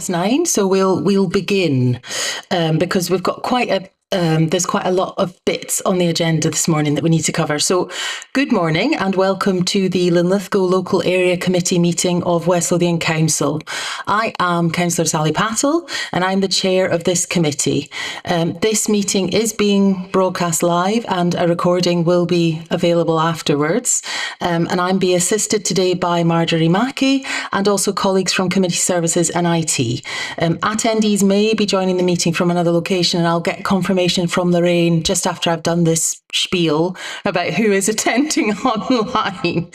9, so we'll begin because we've got there's quite a lot of bits on the agenda this morning that we need to cover. So good morning and welcome to the Linlithgow Local Area Committee meeting of West Lothian Council. I am Councillor Sally Pattle and I'm the chair of this committee. This meeting is being broadcast live and a recording will be available afterwards. And I'm being assisted today by Marjorie Mackey and also colleagues from Committee Services and IT. Attendees may be joining the meeting from another location and I'll get confirmation from Lorraine just after I've done this spiel about who is attending online.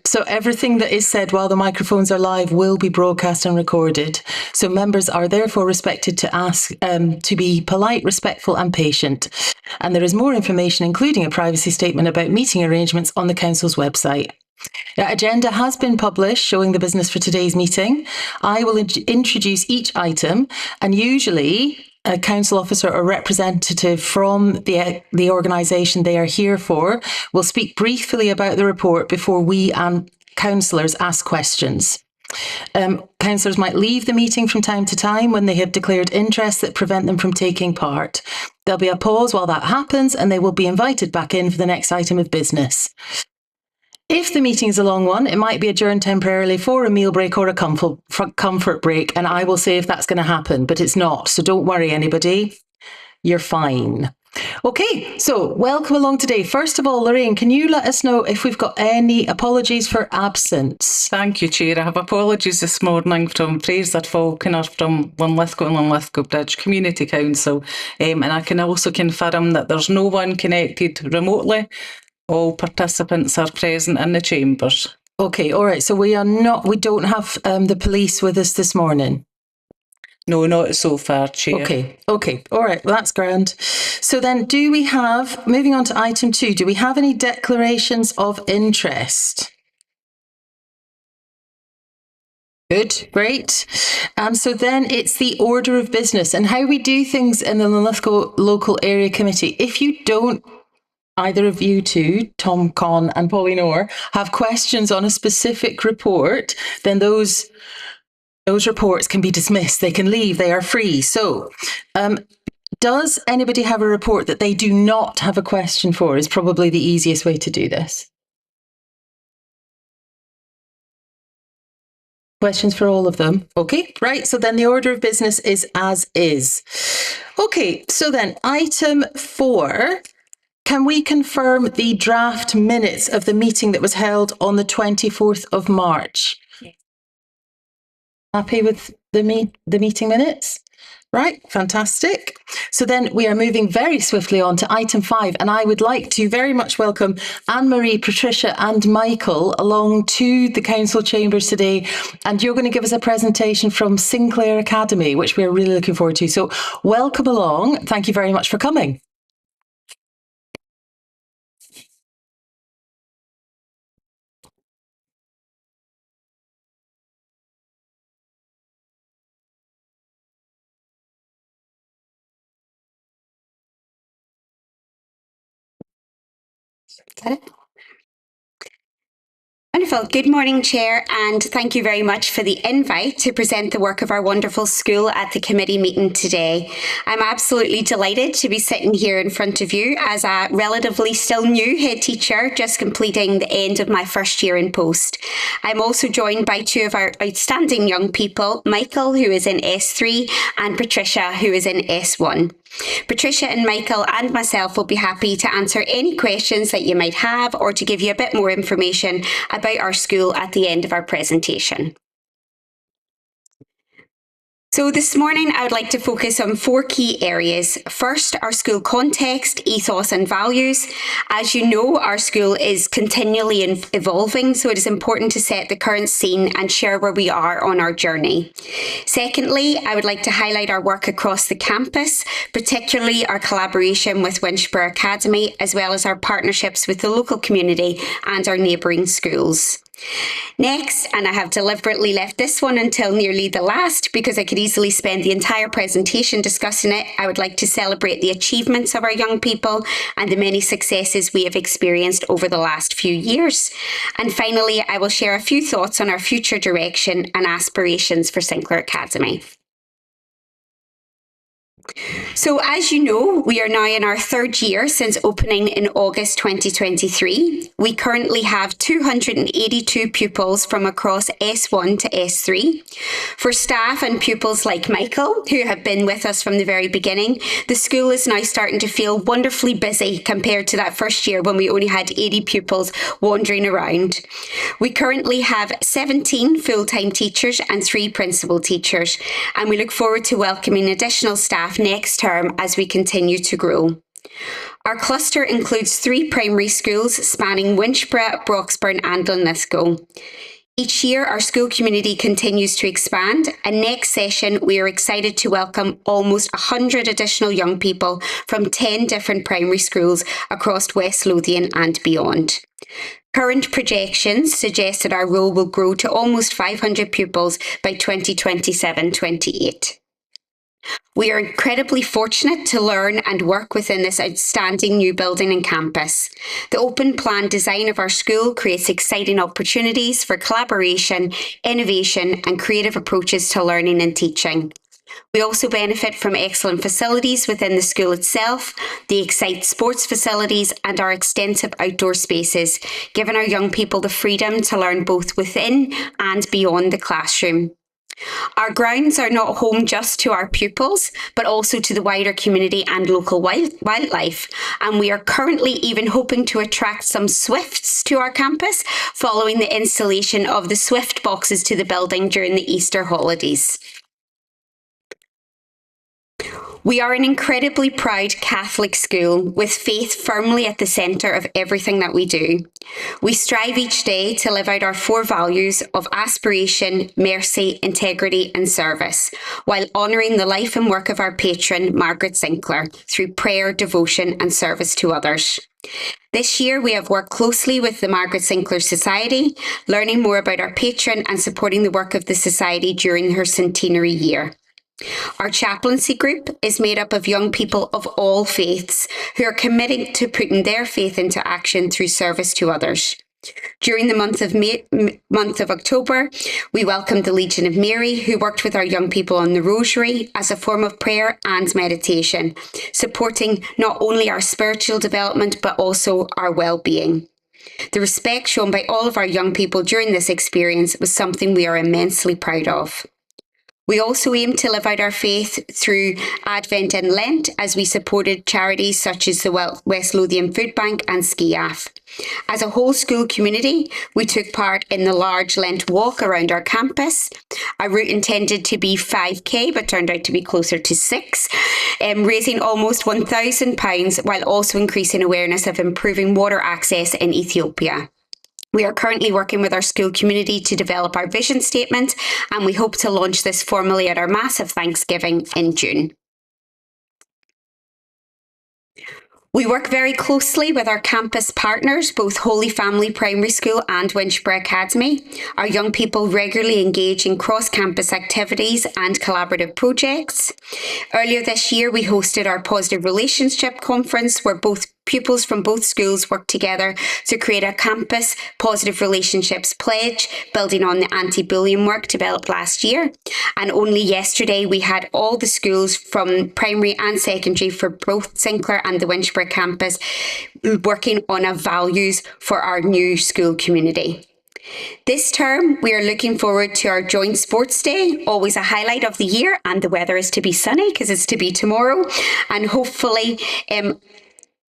So everything that is said while the microphones are live will be broadcast and recorded. So members are therefore expected to ask to be polite, respectful and patient. And there is more information, including a privacy statement about meeting arrangements on the Council's website. The agenda has been published showing the business for today's meeting. I will introduce each item and usually a council officer or representative from the organisation they are here for will speak briefly about the report before we and councillors ask questions. Councillors might leave the meeting from time to time when they have declared interests that prevent them from taking part. There'll be a pause while that happens and they will be invited back in for the next item of business. If the meeting is a long one, it might be adjourned temporarily for a meal break or a comfort break, and I will say if that's going to happen, but it's not. So don't worry, anybody. You're fine. Okay, so welcome along today. First of all, Lorraine, can you let us know if we've got any apologies for absence? Thank you, Chair. I have apologies this morning from Fraser Falconer from Linlithgow and Linlithgow Bridge Community Council, and I can also confirm that there's no one connected remotely. All participants are present in the chambers. Okay, all right. So we don't have the police with us this morning. No, not so far, Chair. Okay, all right. Well, that's grand. So then do we have, moving on to item 2, do we have any declarations of interest? Good, great. So then it's the order of business and how we do things in the Linlithgow Local Area Committee. If you don't, either of you two, Tom Conn and Pauline Orr, have questions on a specific report, then those reports can be dismissed. They can leave. They are free. So does anybody have a report that they do not have a question for is probably the easiest way to do this. Questions for all of them? Okay, right. So then the order of business is as is. Okay, so then item 4. Can we confirm the draft minutes of the meeting that was held on the 24th of March? Yes. Happy with the meeting minutes? Right, fantastic. So then we are moving very swiftly on to item 5, and I would like to very much welcome Anne-Marie, Patricia and Michael along to the council chambers today, and you're going to give us a presentation from Sinclair Academy, which we're really looking forward to. So welcome along. Thank you very much for coming. Got it? Wonderful. Good morning, Chair, and thank you very much for the invite to present the work of our wonderful school at the committee meeting today. I'm absolutely delighted to be sitting here in front of you as a relatively still new head teacher, just completing the end of my first year in post. I'm also joined by 2 of our outstanding young people, Michael, who is in S3, and Patricia, who is in S1. Patricia and Michael and myself will be happy to answer any questions that you might have or to give you a bit more information about our school at the end of our presentation. So this morning, I would like to focus on 4 key areas. First, our school context, ethos and values. As you know, our school is continually evolving, so it is important to set the current scene and share where we are on our journey. Secondly, I would like to highlight our work across the campus, particularly our collaboration with Winchburgh Academy, as well as our partnerships with the local community and our neighbouring schools. Next, and I have deliberately left this one until nearly the last because I could easily spend the entire presentation discussing it, I would like to celebrate the achievements of our young people and the many successes we have experienced over the last few years. And finally, I will share a few thoughts on our future direction and aspirations for Sinclair Academy. So as you know, we are now in our third year since opening in August 2023. We currently have 282 pupils from across S1 to S3. For staff and pupils like Michael, who have been with us from the very beginning, the school is now starting to feel wonderfully busy compared to that first year when we only had 80 pupils wandering around. We currently have 17 full-time teachers and 3 principal teachers, and we look forward to welcoming additional staff next term as we continue to grow. Our cluster includes 3 primary schools spanning Winchborough, Broxburn and Linlithgow. Each year, our school community continues to expand, and next session, we are excited to welcome almost 100 additional young people from 10 different primary schools across West Lothian and beyond. Current projections suggest that our role will grow to almost 500 pupils by 2027-28. We are incredibly fortunate to learn and work within this outstanding new building and campus. The open plan design of our school creates exciting opportunities for collaboration, innovation, and creative approaches to learning and teaching. We also benefit from excellent facilities within the school itself, the Excite sports facilities, and our extensive outdoor spaces, giving our young people the freedom to learn both within and beyond the classroom. Our grounds are not home just to our pupils, but also to the wider community and local wildlife. And we are currently even hoping to attract some swifts to our campus following the installation of the swift boxes to the building during the Easter holidays. We are an incredibly proud Catholic school with faith firmly at the centre of everything that we do. We strive each day to live out our 4 values of aspiration, mercy, integrity and service, while honouring the life and work of our patron, Margaret Sinclair, through prayer, devotion and service to others. This year, we have worked closely with the Margaret Sinclair Society, learning more about our patron and supporting the work of the Society during her centenary year. Our chaplaincy group is made up of young people of all faiths who are committed to putting their faith into action through service to others. During the month of October, we welcomed the Legion of Mary, who worked with our young people on the Rosary as a form of prayer and meditation, supporting not only our spiritual development but also our well-being. The respect shown by all of our young people during this experience was something we are immensely proud of. We also aim to live out our faith through Advent and Lent as we supported charities such as the West Lothian Food Bank and SCIAF. As a whole school community, we took part in the large Lent walk around our campus. Our route intended to be 5k but turned out to be closer to 6, raising almost £1,000 while also increasing awareness of improving water access in Ethiopia. We are currently working with our school community to develop our vision statement, and we hope to launch this formally at our massive Thanksgiving in June. We work very closely with our campus partners, both Holy Family Primary School and Winchborough Academy. Our young people regularly engage in cross-campus activities and collaborative projects. Earlier this year, we hosted our Positive Relationship Conference, where both pupils from both schools worked together to create a campus positive relationships pledge, building on the anti-bullying work developed last year. And only yesterday, we had all the schools from primary and secondary for both Sinclair and the Winchborough campus working on a values for our new school community. This term, we are looking forward to our joint sports day, always a highlight of the year, and the weather is to be sunny because it's to be tomorrow, and hopefully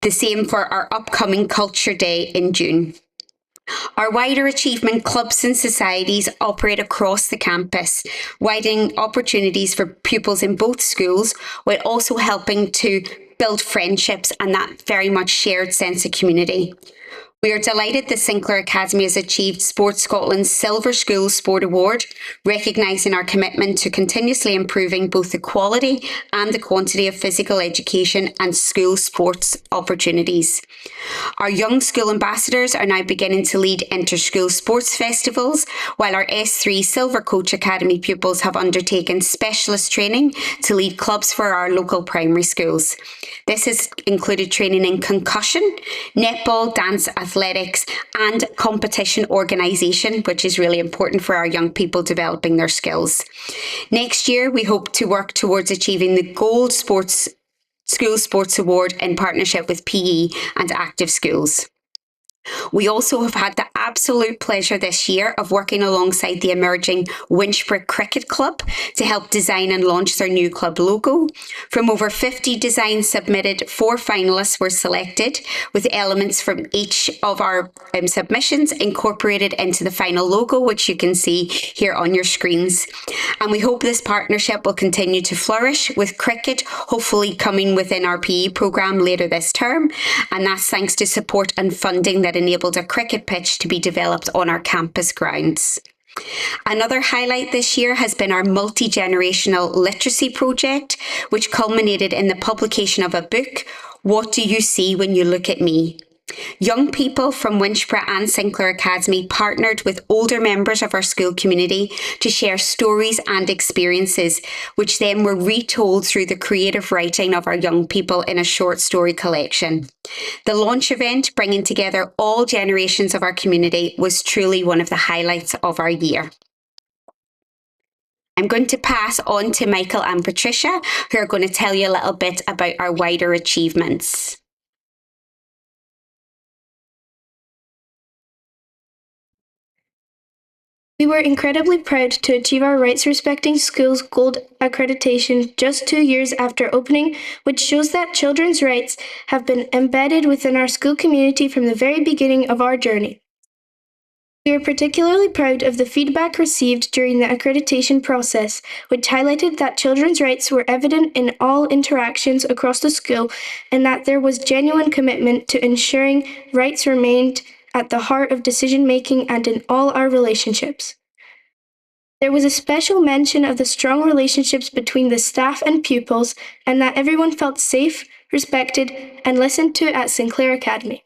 the same for our upcoming Culture Day in June. Our wider achievement clubs and societies operate across the campus, widening opportunities for pupils in both schools, while also helping to build friendships and that very much shared sense of community. We are delighted the Sinclair Academy has achieved Sports Scotland's Silver School Sport Award, recognising our commitment to continuously improving both the quality and the quantity of physical education and school sports opportunities. Our young school ambassadors are now beginning to lead inter-school sports festivals, while our S3 Silver Coach Academy pupils have undertaken specialist training to lead clubs for our local primary schools. This has included training in concussion, netball, dance, athletics and competition organisation, which is really important for our young people developing their skills. Next year, we hope to work towards achieving the Gold School Sports Award in partnership with PE and Active Schools. We also have had the absolute pleasure this year of working alongside the emerging Winchbrook Cricket Club to help design and launch their new club logo. From over 50 designs submitted, 4 finalists were selected, with elements from each of our submissions incorporated into the final logo, which you can see here on your screens. And we hope this partnership will continue to flourish, with cricket hopefully coming within our PE programme later this term, and that's thanks to support and funding that enabled a cricket pitch to be developed on our campus grounds. Another highlight this year has been our multi-generational literacy project, which culminated in the publication of a book, What Do You See When You Look at Me? Young people from Winchbrook and Sinclair Academy partnered with older members of our school community to share stories and experiences, which then were retold through the creative writing of our young people in a short story collection. The launch event, bringing together all generations of our community, was truly one of the highlights of our year. I'm going to pass on to Michael and Patricia, who are going to tell you a little bit about our wider achievements. We were incredibly proud to achieve our Rights Respecting Schools Gold accreditation just 2 years after opening, which shows that children's rights have been embedded within our school community from the very beginning of our journey. We are particularly proud of the feedback received during the accreditation process, which highlighted that children's rights were evident in all interactions across the school and that there was genuine commitment to ensuring rights remained at the heart of decision-making and in all our relationships. There was a special mention of the strong relationships between the staff and pupils, and that everyone felt safe, respected, and listened to at Sinclair Academy.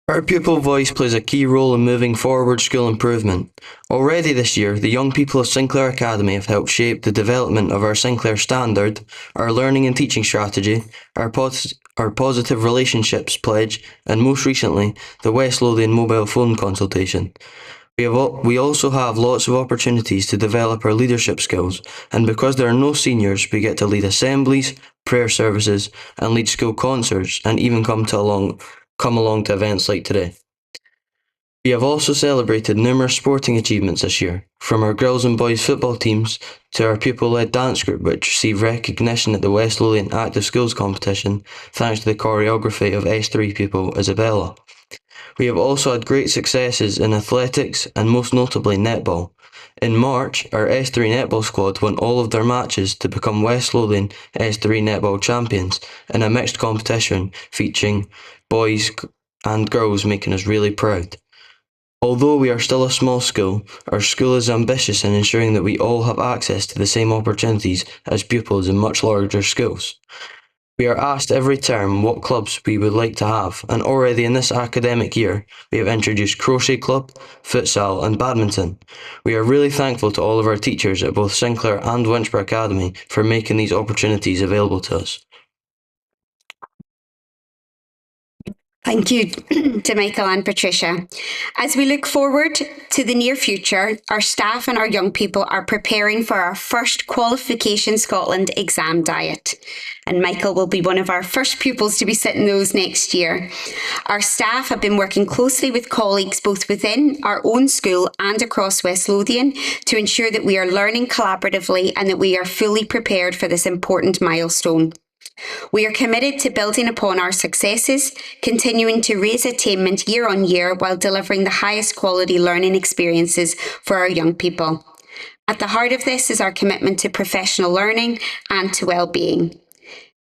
Our pupil voice plays a key role in moving forward school improvement. Already this year, the young people of Sinclair Academy have helped shape the development of our Sinclair Standard, our learning and teaching strategy, our positive relationships pledge, and most recently, the West Lothian mobile phone consultation. We also have lots of opportunities to develop our leadership skills, and because there are no seniors, we get to lead assemblies, prayer services, and lead school concerts, and even come along to events like today. We have also celebrated numerous sporting achievements this year, from our girls and boys football teams to our pupil-led dance group, which received recognition at the West Lothian Active Schools competition thanks to the choreography of S3 pupil Isabella. We have also had great successes in athletics and most notably netball. In March, our S3 netball squad won all of their matches to become West Lothian S3 netball champions in a mixed competition featuring boys and girls, making us really proud. Although we are still a small school, our school is ambitious in ensuring that we all have access to the same opportunities as pupils in much larger schools. We are asked every term what clubs we would like to have, and already in this academic year, we have introduced Crochet Club, Futsal and Badminton. We are really thankful to all of our teachers at both Sinclair and Winchbrook Academy for making these opportunities available to us. Thank you to Michael and Patricia. As we look forward to the near future, our staff and our young people are preparing for our first Qualification Scotland exam diet. And Michael will be one of our first pupils to be sitting those next year. Our staff have been working closely with colleagues both within our own school and across West Lothian to ensure that we are learning collaboratively and that we are fully prepared for this important milestone. We are committed to building upon our successes, continuing to raise attainment year on year while delivering the highest quality learning experiences for our young people. At the heart of this is our commitment to professional learning and to well-being.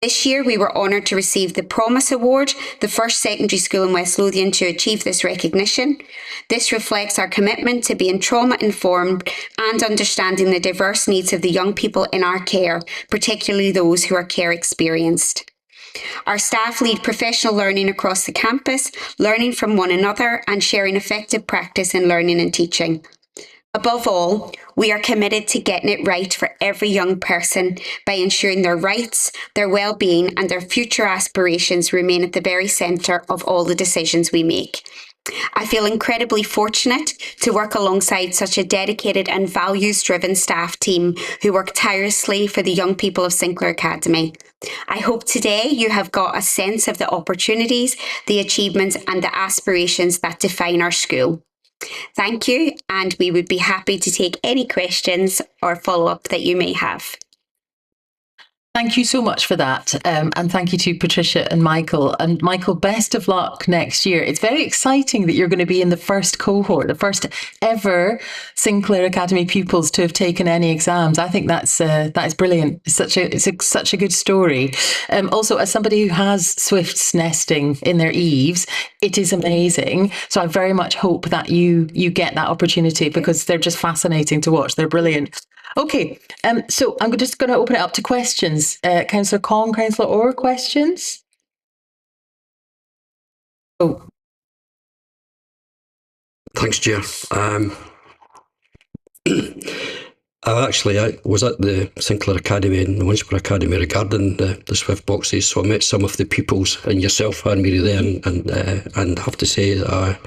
This year, we were honoured to receive the Promise Award, the first secondary school in West Lothian to achieve this recognition. This reflects our commitment to being trauma-informed and understanding the diverse needs of the young people in our care, particularly those who are care experienced. Our staff lead professional learning across the campus, learning from one another and sharing effective practice in learning and teaching. Above all, we are committed to getting it right for every young person by ensuring their rights, their well-being and their future aspirations remain at the very centre of all the decisions we make. I feel incredibly fortunate to work alongside such a dedicated and values-driven staff team who work tirelessly for the young people of Sinclair Academy. I hope today you have got a sense of the opportunities, the achievements and the aspirations that define our school. Thank you, and we would be happy to take any questions or follow-up that you may have. Thank you so much for that. And thank you to Patricia and Michael. And Michael, best of luck next year. It's very exciting that you're going to be in the first cohort, the first ever Sinclair Academy pupils to have taken any exams. I think that is brilliant. It's such a good story. Also, as somebody who has swifts nesting in their eaves, it is amazing. So I very much hope that you get that opportunity because they're just fascinating to watch. They're brilliant. Okay, so I'm just going to open it up to questions. Councillor Kong, Councillor Orr, questions? Oh. Thanks, Chair. I was at the Sinclair Academy and the Winsborough Academy regarding the Swift boxes, so I met some of the pupils and yourself, Anne-Marie, there, and have to say that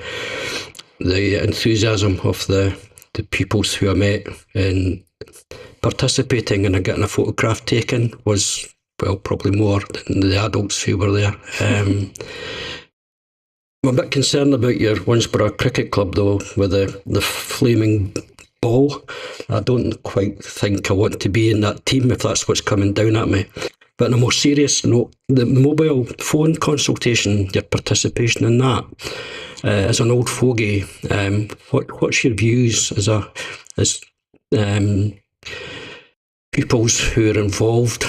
the enthusiasm of the pupils who I met and participating and getting a photograph taken was, well, probably more than the adults who were there. I'm a bit concerned about your Winsborough Cricket Club, though, with the flaming ball. I don't quite think I want to be in that team if that's what's coming down at me. But on a more serious note, the mobile phone consultation, your participation in that, as an old fogey, what's your views as pupils who are involved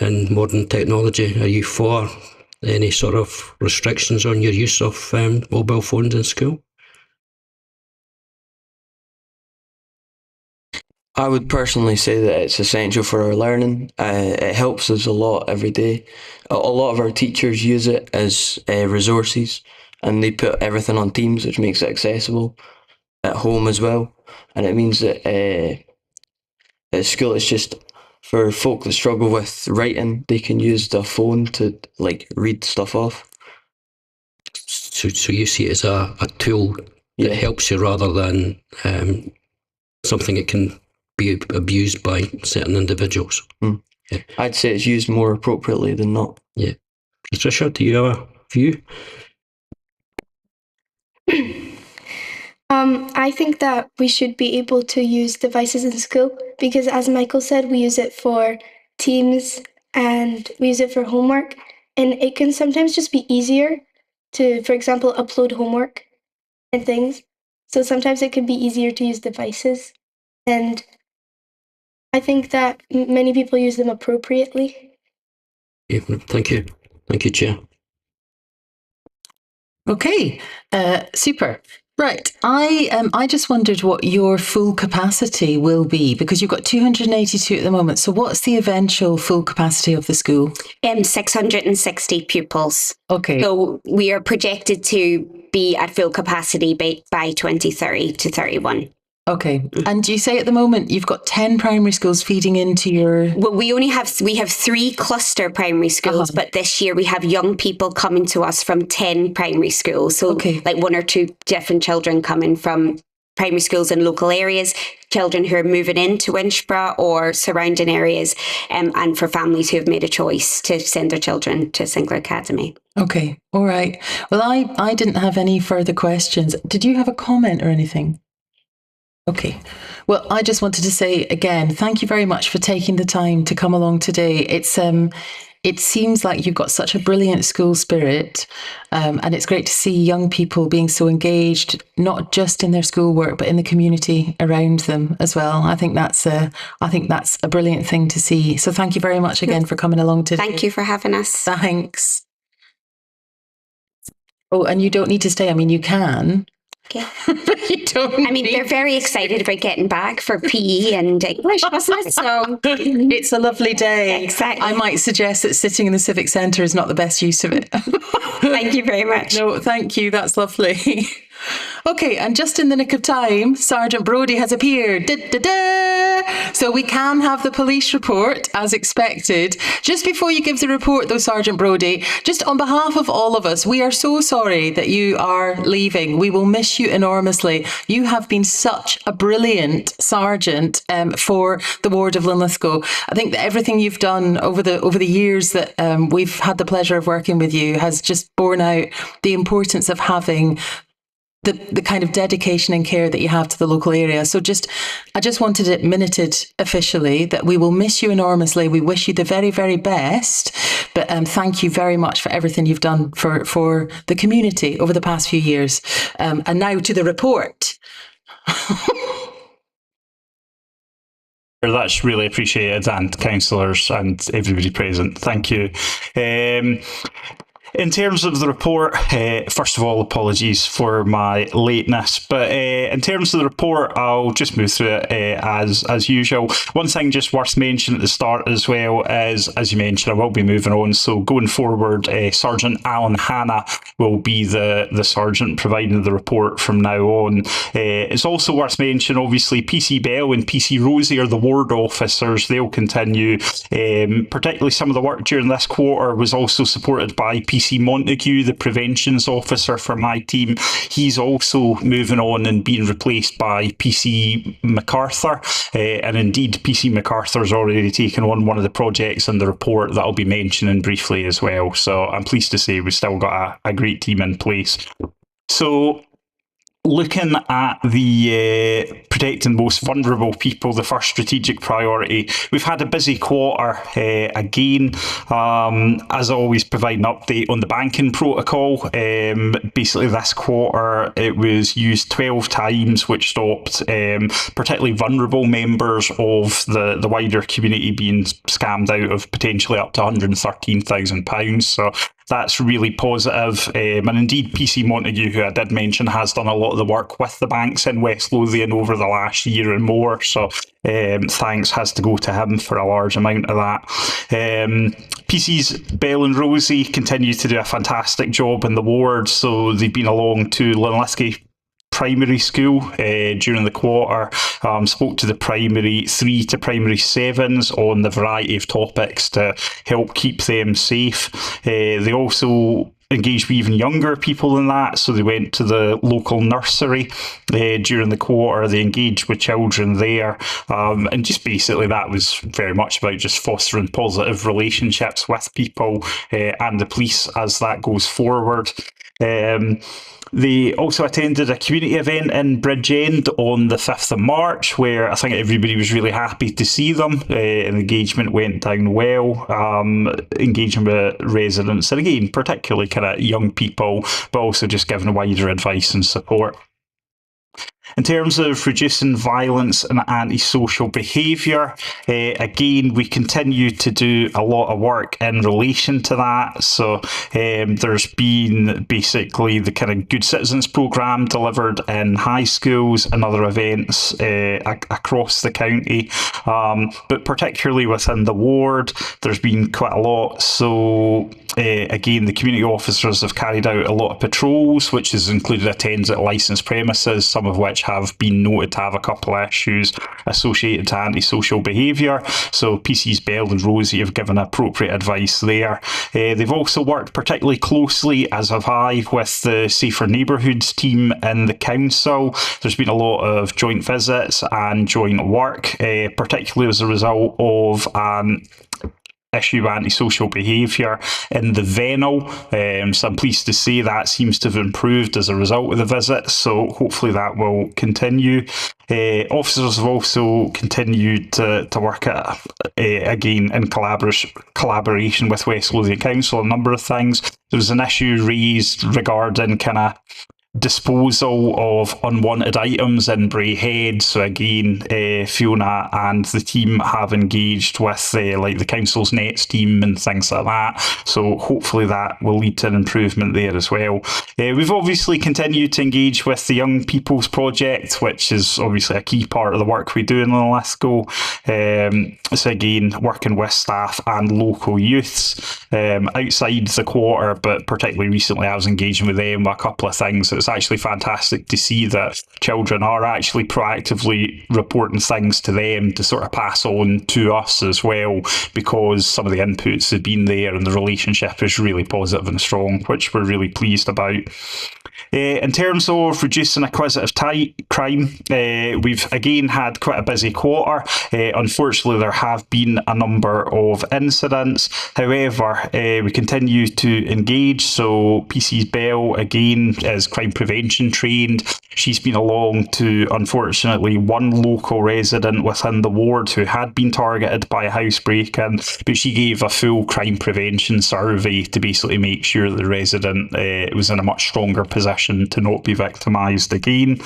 in modern technology? Are you for any sort of restrictions on your use of mobile phones in school? I would personally say that it's essential for our learning. It helps us a lot every day. A lot of our teachers use it as resources, and they put everything on Teams, which makes it accessible at home as well. And it means that at school, it's just for folk that struggle with writing, they can use the phone to read stuff off. So you see it as a tool that helps you rather than something that can be abused by certain individuals. Yeah. I'd say it's used more appropriately than not. Yeah. Patricia, do you have a view? I think that we should be able to use devices in school because, as Michael said, we use it for Teams and we use it for homework. And it can sometimes just be easier to, for example, upload homework and things. So sometimes it can be easier to use devices. And I think that many people use them appropriately. Yeah, thank you. Thank you, Chair. Okay, super. Right, I just wondered what your full capacity will be because you've got 282 at the moment. So what's the eventual full capacity of the school? 660 pupils. Okay. So we are projected to be at full capacity by 2030 to 31. Okay. And you say at the moment you've got 10 primary schools feeding into your... Well, we have 3 cluster primary schools, but this year we have young people coming to us from 10 primary schools. So like 1 or 2 different children coming from primary schools in local areas, children who are moving into Winsborough or surrounding areas, and for families who have made a choice to send their children to Sinclair Academy. Okay. All right. Well, I didn't have any further questions. Did you have a comment or anything? Okay. Well, I just wanted to say again, thank you very much for taking the time to come along today. It's it seems like you've got such a brilliant school spirit, and it's great to see young people being so engaged, not just in their schoolwork, but in the community around them as well. I think that's a brilliant thing to see. So thank you very much again for coming along today. Thank you for having us. Thanks. Oh, and you don't need to stay. I mean, you can. Okay. But you don't. I mean, they're very excited about getting back for PE and English, wasn't it? So it's a lovely day. Exactly. I might suggest that sitting in the civic centre is not the best use of it. Thank you very much. No, thank you. That's lovely. Okay, and just in the nick of time, Sergeant Brodie has appeared. Da, da, da. So we can have the police report as expected. Just before you give the report though, Sergeant Brodie, just on behalf of all of us, we are so sorry that you are leaving. We will miss you enormously. You have been such a brilliant sergeant for the ward of Linlithgow. I think that everything you've done over the years that we've had the pleasure of working with you has just borne out the importance of having the kind of dedication and care that you have to the local area. So I just wanted it minuted officially that we will miss you enormously. We wish you the very, very best. But thank you very much for everything you've done for the community over the past few years. And now to the report. That's really appreciated, and councillors and everybody present. Thank you. In terms of the report, first of all, apologies for my lateness, but in terms of the report, I'll just move through it as usual. One thing just worth mentioning at the start as well is, as you mentioned, I will be moving on. So going forward, Sergeant Alan Hanna will be the sergeant providing the report from now on. It's also worth mentioning, obviously, PC Bell and PC Rosie are the ward officers. They'll continue. Particularly some of the work during this quarter was also supported by PC Montague, the preventions officer for my team. He's also moving on and being replaced by PC MacArthur. And indeed, PC MacArthur's already taken on one of the projects in the report that I'll be mentioning briefly as well. So I'm pleased to say we've still got a great team in place. So looking at the protecting the most vulnerable people, the first strategic priority, we've had a busy quarter again. As always, provide an update on the banking protocol. Basically, this quarter it was used 12 times, which stopped particularly vulnerable members of the wider community being scammed out of potentially up to £113,000. So that's really positive. And indeed, PC Montague, who I did mention, has done a lot of the work with the banks in West Lothian over the last year and more. So thanks has to go to him for a large amount of that. PC's Bell and Rosie continue to do a fantastic job in the ward. So they've been along to Linlithgow primary school during the quarter, spoke to the primary 3 to primary 7s on the variety of topics to help keep them safe. They also engaged with even younger people than that, so they went to the local nursery during the quarter. They engaged with children there, and just basically that was very much about just fostering positive relationships with people and the police as that goes forward. They also attended a community event in Bridgend on the 5th of March, where I think everybody was really happy to see them. And engagement went down well, engaging with residents, and again, particularly kind of young people, but also just giving wider advice and support. In terms of reducing violence and antisocial behaviour, again, we continue to do a lot of work in relation to that. So there's been basically the kind of Good Citizens programme delivered in high schools and other events across the county. But particularly within the ward, there's been quite a lot. So again, the community officers have carried out a lot of patrols, which has included attendance at licensed premises, some of which have been noted to have a couple of issues associated to antisocial behaviour. So PC's Bell and Rosie have given appropriate advice there. They've also worked particularly closely, as have I, with the Safer Neighbourhoods team in the council. There's been a lot of joint visits and joint work, particularly as a result of issue antisocial behaviour in the Vennel. So I'm pleased to say that seems to have improved as a result of the visit. So hopefully that will continue. Officers have also continued to work at, again, in collaboration with West Lothian Council, a number of things. There was an issue raised regarding kind of disposal of unwanted items in Braehead. So again, Fiona and the team have engaged with like the council's nets team and things like that. So hopefully that will lead to an improvement there as well. We've obviously continued to engage with the Young People's Project, which is obviously a key part of the work we do in Linlithgow. So again, working with staff and local youths outside the quarter, but particularly recently I was engaging with them with a couple of things. It's actually fantastic to see that children are actually proactively reporting things to them to sort of pass on to us as well, because some of the inputs have been there and the relationship is really positive and strong, which we're really pleased about. In terms of reducing acquisitive crime, we've again had quite a busy quarter. Unfortunately, there have been a number of incidents. However, we continue to engage. So PC's Bell, again, is crime prevention trained. She's been along to, unfortunately, one local resident within the ward who had been targeted by a housebreak-in, but she gave a full crime prevention survey to basically make sure the resident was in a much stronger position to not be victimised again.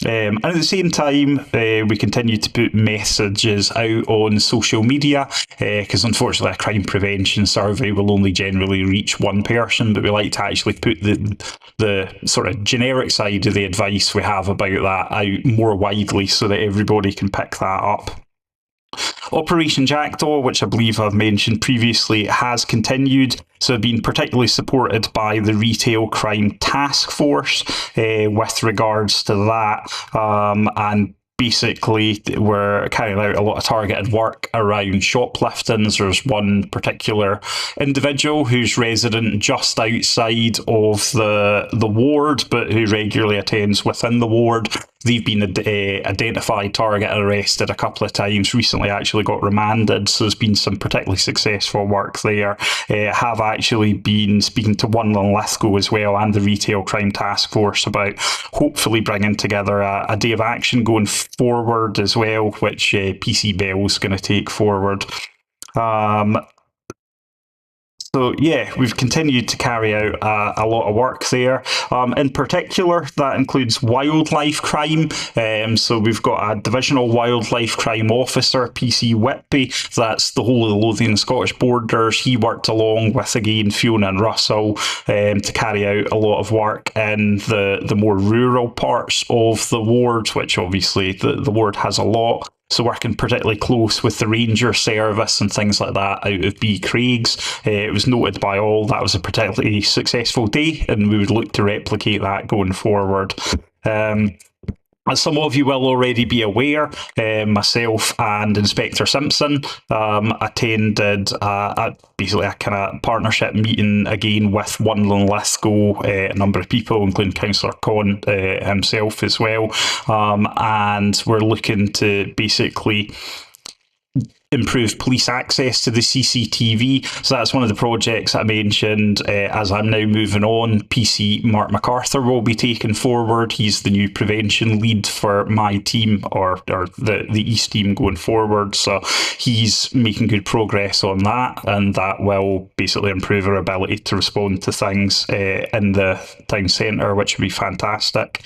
And at the same time, we continue to put messages out on social media, because unfortunately a crime prevention survey will only generally reach one person, but we like to actually put the sort of generic side of the advice we have about that out more widely so that everybody can pick that up. Operation Jackdaw, which I believe I've mentioned previously, has continued. So been particularly supported by the Retail Crime Task Force with regards to that. And basically, we're carrying out a lot of targeted work around shopliftings. There's one particular individual who's resident just outside of the ward, but who regularly attends within the ward. They've been identified, targeted, arrested a couple of times, recently actually got remanded, so there's been some particularly successful work there. Have actually been speaking to One Linlithgow as well and the Retail Crime Task Force about hopefully bringing together a day of action going forward as well, which PC Bell's going to take forward. So yeah, we've continued to carry out a lot of work there. In particular, that includes wildlife crime. So we've got a divisional wildlife crime officer, PC Whitby. That's the whole of the Lothian Scottish borders. He worked along with, again, Fiona and Russell to carry out a lot of work in the more rural parts of the ward, which obviously the ward has a lot. So working particularly close with the ranger service and things like that out of B. Craig's. It was noted by all that was a particularly successful day, and we would look to replicate that going forward. As some of you will already be aware, myself and Inspector Simpson attended basically a kind of partnership meeting again with One Linlithgow, a number of people, including Councillor Conn himself as well, and we're looking to basically improve police access to the CCTV. So that's one of the projects I mentioned. As I'm now moving on, PC Mark MacArthur will be taken forward. He's the new prevention lead for my team, or the East team going forward. So he's making good progress on that, and that will basically improve our ability to respond to things in the town centre, which would be fantastic.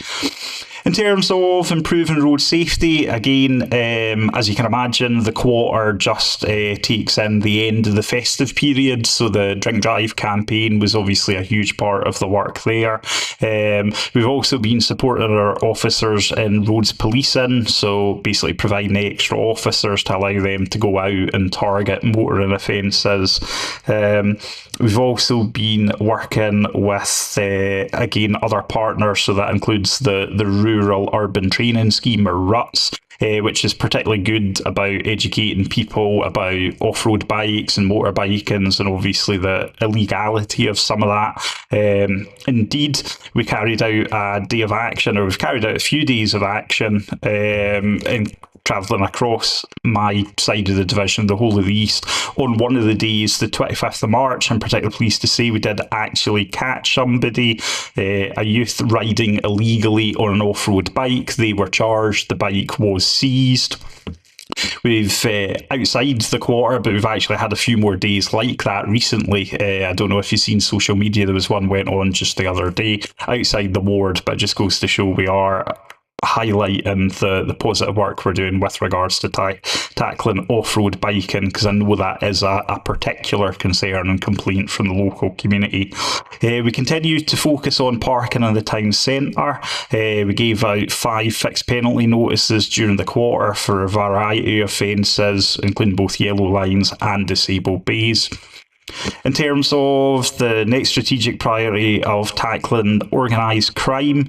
In terms of improving road safety, again, as you can imagine, the quarter just takes in the end of the festive period, so the Drink Drive campaign was obviously a huge part of the work there. We've also been supporting our officers in roads policing, so basically providing extra officers to allow them to go out and target motoring offences. We've also been working with, again, other partners, so that includes the Rural Urban Training Scheme, or RUTS, which is particularly good about educating people about off-road bikes and motorbikings, and obviously the illegality of some of that. Indeed, we carried out a day of action, or we've carried out a few days of action in travelling across my side of the division, the whole of the East. On one of the days, the 25th of March, I'm particularly pleased to say we did actually catch somebody, a youth riding illegally on an off-road bike. They were charged, the bike was seized. We've outside the quarter, but we've actually had a few more days like that recently. I don't know if you've seen social media, there was one went on just the other day outside the ward, but it just goes to show we are highlighting the positive work we're doing with regards to tackling off-road biking, because I know that is a particular concern and complaint from the local community. We continue to focus on parking in the town centre. We gave out 5 fixed penalty notices during the quarter for a variety of offences, including both yellow lines and disabled bays. In terms of the next strategic priority of tackling organised crime,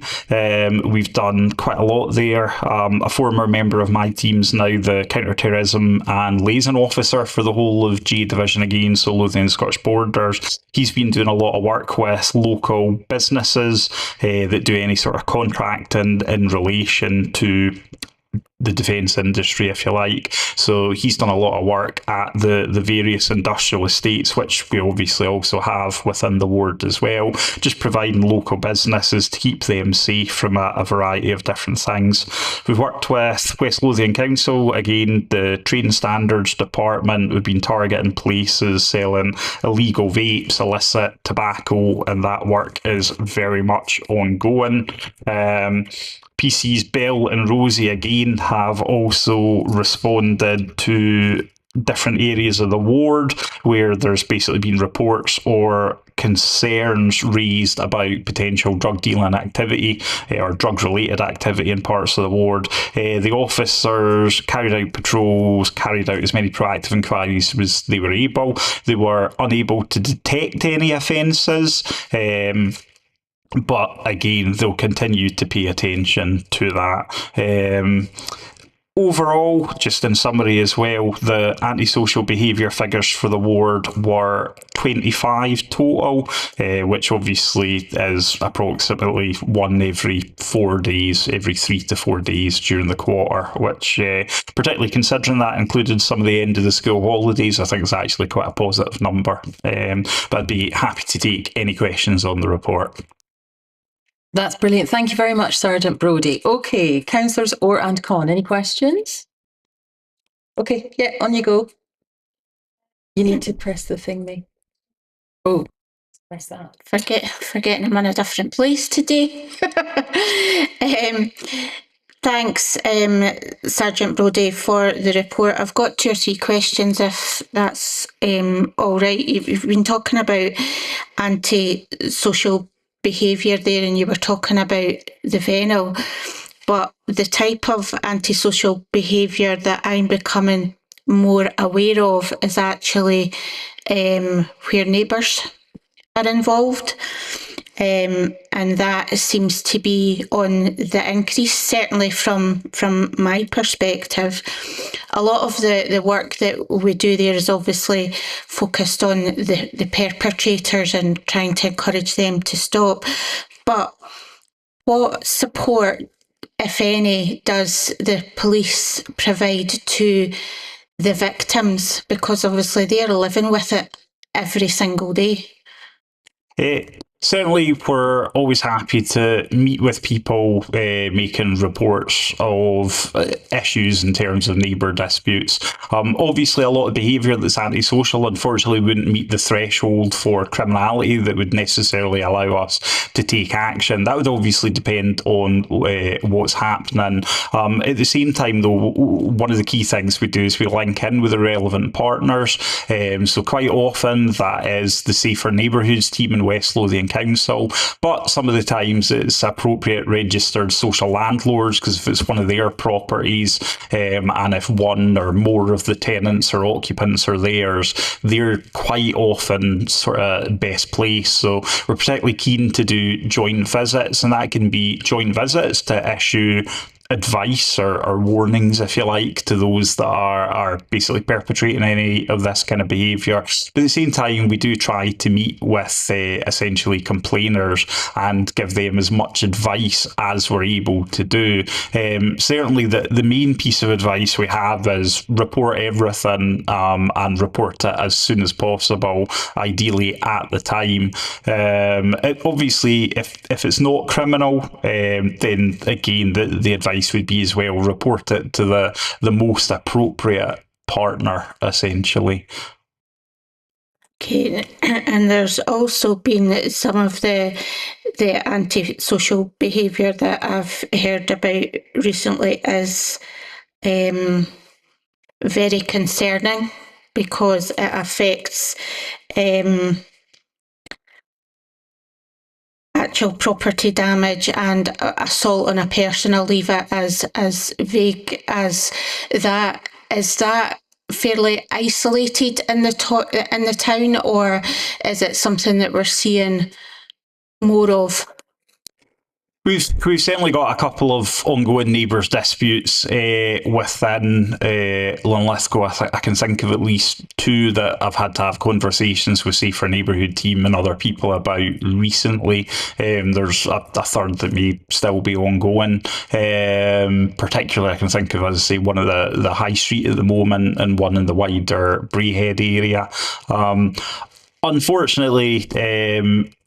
we've done quite a lot there. A former member of my team's now the counter-terrorism and liaison officer for the whole of G Division again, so Lothian Scottish Borders. He's been doing a lot of work with local businesses that do any sort of contracting in relation to the defence industry, if you like. So he's done a lot of work at the various industrial estates, which we obviously also have within the ward as well, just providing local businesses to keep them safe from a variety of different things. We've worked with West Lothian Council, again, the Trade Standards Department. We've been targeting places selling illegal vapes, illicit tobacco, and that work is very much ongoing. PC's Bill and Rosie again have also responded to different areas of the ward where there's basically been reports or concerns raised about potential drug dealing activity or drug related activity in parts of the ward. The officers carried out patrols, carried out as many proactive inquiries as they were able. They were unable to detect any offences. But again, they'll continue to pay attention to that. Overall, just in summary as well, the antisocial behaviour figures for the ward were 25 total, which obviously is approximately one every 4 days, every 3 to 4 days during the quarter, which, particularly considering that included some of the end of the school holidays, I think is actually quite a positive number. But I'd be happy to take any questions on the report. That's brilliant. Thank you very much, Sergeant Brodie. Okay, councillors Orr and Con, any questions? Okay, yeah, on you go. You need to press the thing, me. Oh, press that. Forgetting I'm in a different place today. Thanks, Sergeant Brodie, for the report. I've got 2 or 3 questions, if that's all right. You've been talking about antisocial behaviour there, and you were talking about the Venel, but the type of antisocial behaviour that I'm becoming more aware of is actually where neighbours are involved, and that seems to be on the increase, certainly from my perspective. A lot of the work that we do there is obviously focused on the perpetrators and trying to encourage them to stop. But what support, if any, does the police provide to the victims? Because obviously they're living with it every single day. Certainly, we're always happy to meet with people making reports of issues in terms of neighbour disputes. Obviously, a lot of behaviour that's antisocial, unfortunately, wouldn't meet the threshold for criminality that would necessarily allow us to take action. That would obviously depend on what's happening. At the same time, though, one of the key things we do is we link in with the relevant partners. So quite often, that is the Safer Neighbourhoods team in West Lothian Council, but some of the times it's appropriate registered social landlords, because if it's one of their properties, and if one or more of the tenants or occupants are theirs, they're quite often sort of best place. So we're particularly keen to do joint visits, and that can be joint visits to issue advice or warnings, if you like, to those that are basically perpetrating any of this kind of behaviour. But at the same time, we do try to meet with essentially complainers and give them as much advice as we're able to do. Certainly the main piece of advice we have is report everything and report it as soon as possible, ideally at the time. Obviously, if it's not criminal, then again the advice would be as well, report it to the most appropriate partner, essentially. Okay, and there's also been some of the antisocial behaviour that I've heard about recently is very concerning, because it affects actual property damage and assault on a person. I'll leave it as vague as that. Is that fairly isolated in the town, or is it something that we're seeing more of? We've certainly got a couple of ongoing neighbours disputes within Linlithgow. I can think of at least two that I've had to have conversations with, say, for neighbourhood team and other people about recently. There's a third that may still be ongoing. Particularly, I can think of, as I say, one of the High Street at the moment and one in the wider Braehead area. Unfortunately,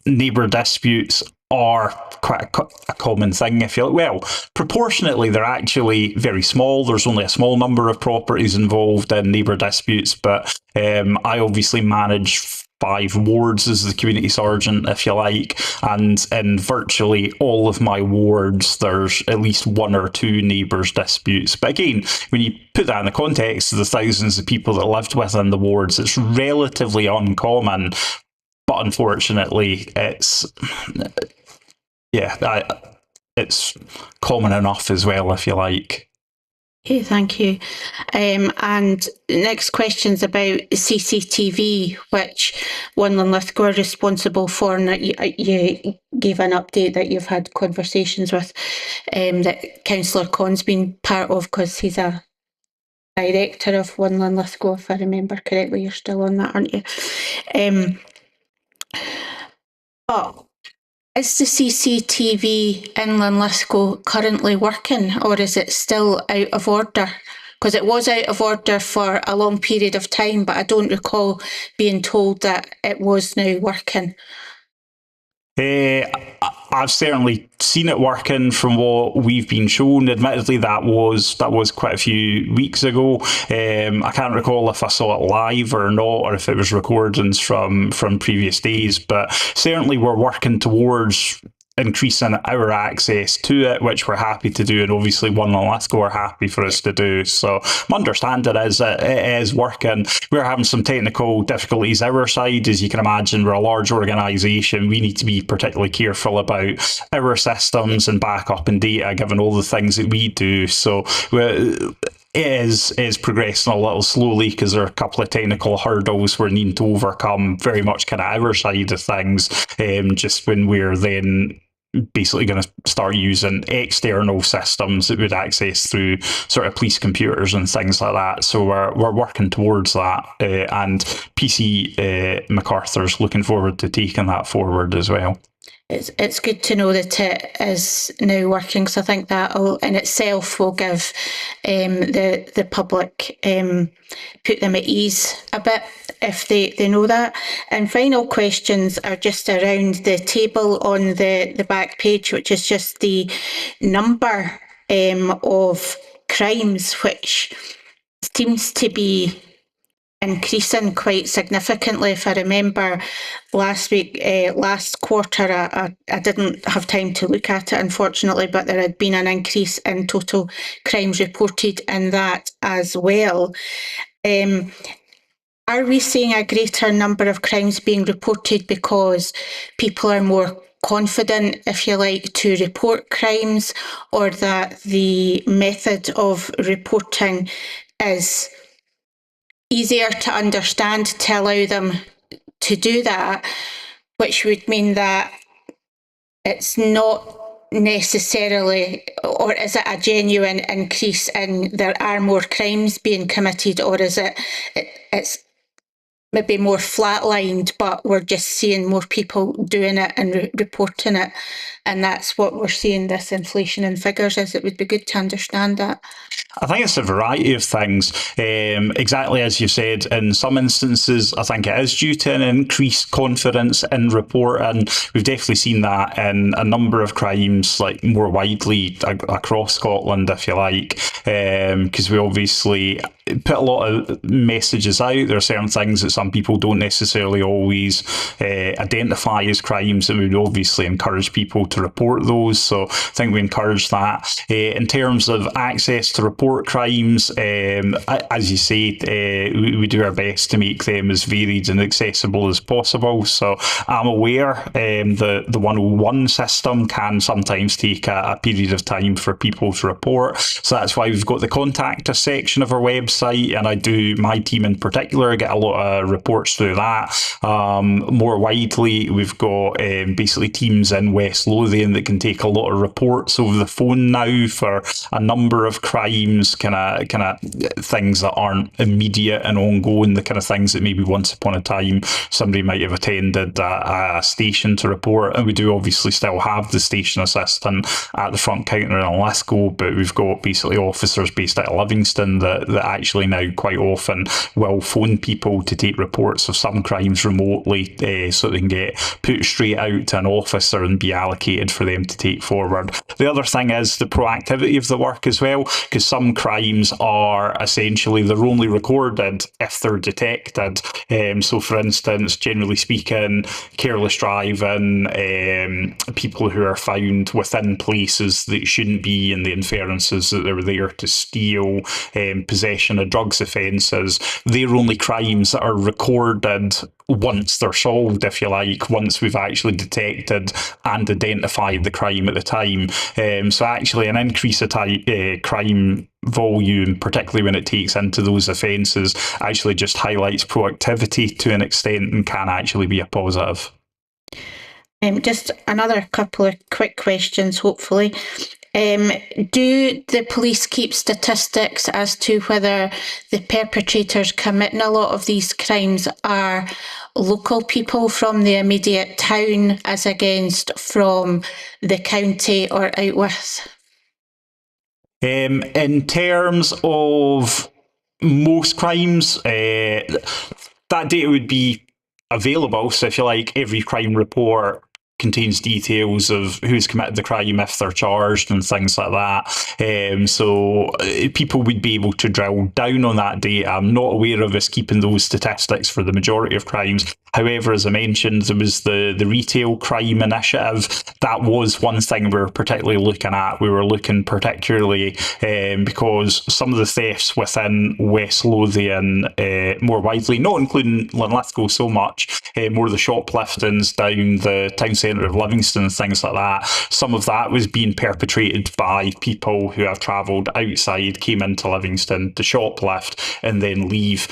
neighbour disputes are quite a common thing, if you like. Well, proportionately, they're actually very small. There's only a small number of properties involved in neighbour disputes, but I obviously manage 5 wards as the community sergeant, if you like, and in virtually all of my wards, there's at least 1 or 2 neighbours disputes. But again, when you put that in the context of the thousands of people that lived within the wards, it's relatively uncommon. But unfortunately, it's common enough as well, if you like. Okay, thank you. And the next question's about CCTV, which One Linlithgow are responsible for, and you gave an update that you've had conversations with that Councillor Con's been part of, because he's a director of One Linlithgow, if I remember correctly. You're still on that, aren't you? But is the CCTV in Linlithgow currently working, or is it still out of order? Because it was out of order for a long period of time, but I don't recall being told that it was now working. I've certainly seen it working from what we've been shown. Admittedly, that was quite a few weeks ago. I can't recall if I saw it live or not, or if it was recordings from previous days. But certainly, we're working towards increasing our access to it, which we're happy to do, and obviously One Linlithgow are happy for us to do. So my understanding is it is working. We're having some technical difficulties our side. As you can imagine, we're a large organisation. We need to be particularly careful about our systems and backup and data, given all the things that we do. So it is progressing a little slowly because there are a couple of technical hurdles we're needing to overcome, very much kind of our side of things, just when we're then basically going to start using external systems that would access through sort of police computers and things like that. So we're working towards that, and PC MacArthur's looking forward to taking that forward as well. It's good to know that it is now working, because I think that in itself will give the public, put them at ease a bit if they know that. And final questions are just around the table on the back page, which is just the number of crimes, which seems to be increasing quite significantly. If I remember last quarter, I didn't have time to look at it, unfortunately, but there had been an increase in total crimes reported in that as well. Are we seeing a greater number of crimes being reported because people are more confident, if you like, to report crimes, or that the method of reporting is easier to understand to allow them to do that, which would mean that it's not necessarily, or is it a genuine increase in there are more crimes being committed, or is it's maybe more flatlined, but we're just seeing more people doing it and reporting it, and that's what we're seeing this inflation in figures is? It would be good to understand that. I think it's a variety of things. Exactly as you said, in some instances, I think it is due to an increased confidence in reporting. We've definitely seen that in a number of crimes, like more widely across Scotland, if you like, because we obviously put a lot of messages out. There are certain things that some people don't necessarily always identify as crimes, and we would obviously encourage people to report those. So I think we encourage that. In terms of access to report crimes, as you say, we do our best to make them as varied and accessible as possible. So I'm aware the 101 system can sometimes take a period of time for people to report. So that's why we've got the contact us section of our website, and my team in particular, get a lot of reports through that. More widely, we've got basically teams in West Lothian that can take a lot of reports over the phone now for a number of crimes, kind of things that aren't immediate and ongoing, the kind of things that maybe once upon a time somebody might have attended a station to report. And we do obviously still have the station assistant at the front counter in Linlithgow, but we've got basically officers based at Livingston that actually now quite often will phone people to take reports of some crimes remotely, so they can get put straight out to an officer and be allocated for them to take forward. The other thing is the proactivity of the work as well, because some crimes are essentially, they're only recorded if they're detected. So for instance, generally speaking, careless driving, people who are found within places that shouldn't be, and the inferences that they were there to steal, possession of drugs offences, they're only crimes that are recorded once they're solved, if you like, once we've actually detected and identified the crime at the time. So actually an increase of crime volume, particularly when it takes into those offences, actually just highlights proactivity to an extent and can actually be a positive. Just another couple of quick questions, hopefully. Do the police keep statistics as to whether the perpetrators committing a lot of these crimes are local people from the immediate town as against from the county or out west? In terms of most crimes, that data would be available. So if you like, every crime report contains details of who's committed the crime if they're charged and things like that. So people would be able to drill down on that data. I'm not aware of us keeping those statistics for the majority of crimes. However, as I mentioned, there was the retail crime initiative. That was one thing we were particularly looking at. We were looking particularly because some of the thefts within West Lothian, more widely, not including Linlithgow so much, more the shopliftings down the town centre of Livingston and things like that. Some of that was being perpetrated by people who have travelled outside, came into Livingston to shoplift and then leave.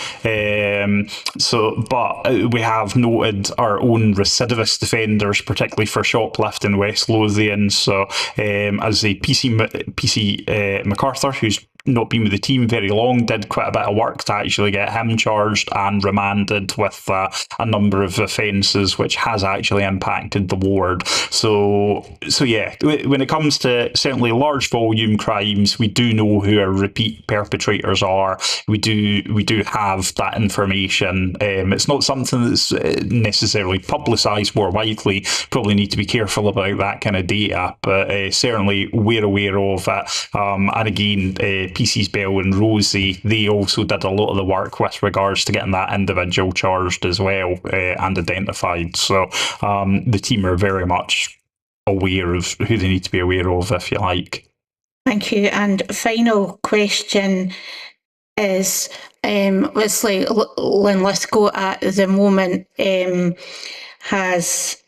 But we have noted our own recidivist offenders, particularly for shoplifting West Lothian. So as the PC MacArthur, who's not been with the team very long, did quite a bit of work to actually get him charged and remanded with a number of offences, which has actually impacted the ward. So yeah, when it comes to certainly large volume crimes, we do know who our repeat perpetrators are. We do have that information. It's not something that's necessarily publicised more widely. Probably need to be careful about that kind of data, but certainly we're aware of it. And again, PC's Bell and Rosie, they also did a lot of the work with regards to getting that individual charged as well and identified. So the team are very much aware of who they need to be aware of, if you like. Thank you. And final question is, obviously Linlithgow at the moment has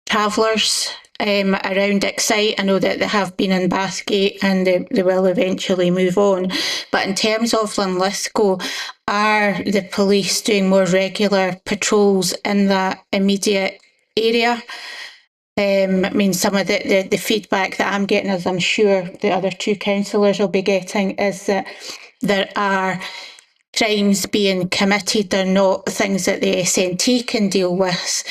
travellers around Excite. I know that they have been in Bathgate and they will eventually move on. But in terms of Linlithgow, are the police doing more regular patrols in that immediate area? I mean, some of the feedback that I'm getting, as I'm sure the other two councillors will be getting, is that there are crimes being committed. They're not things that the SNT can deal with.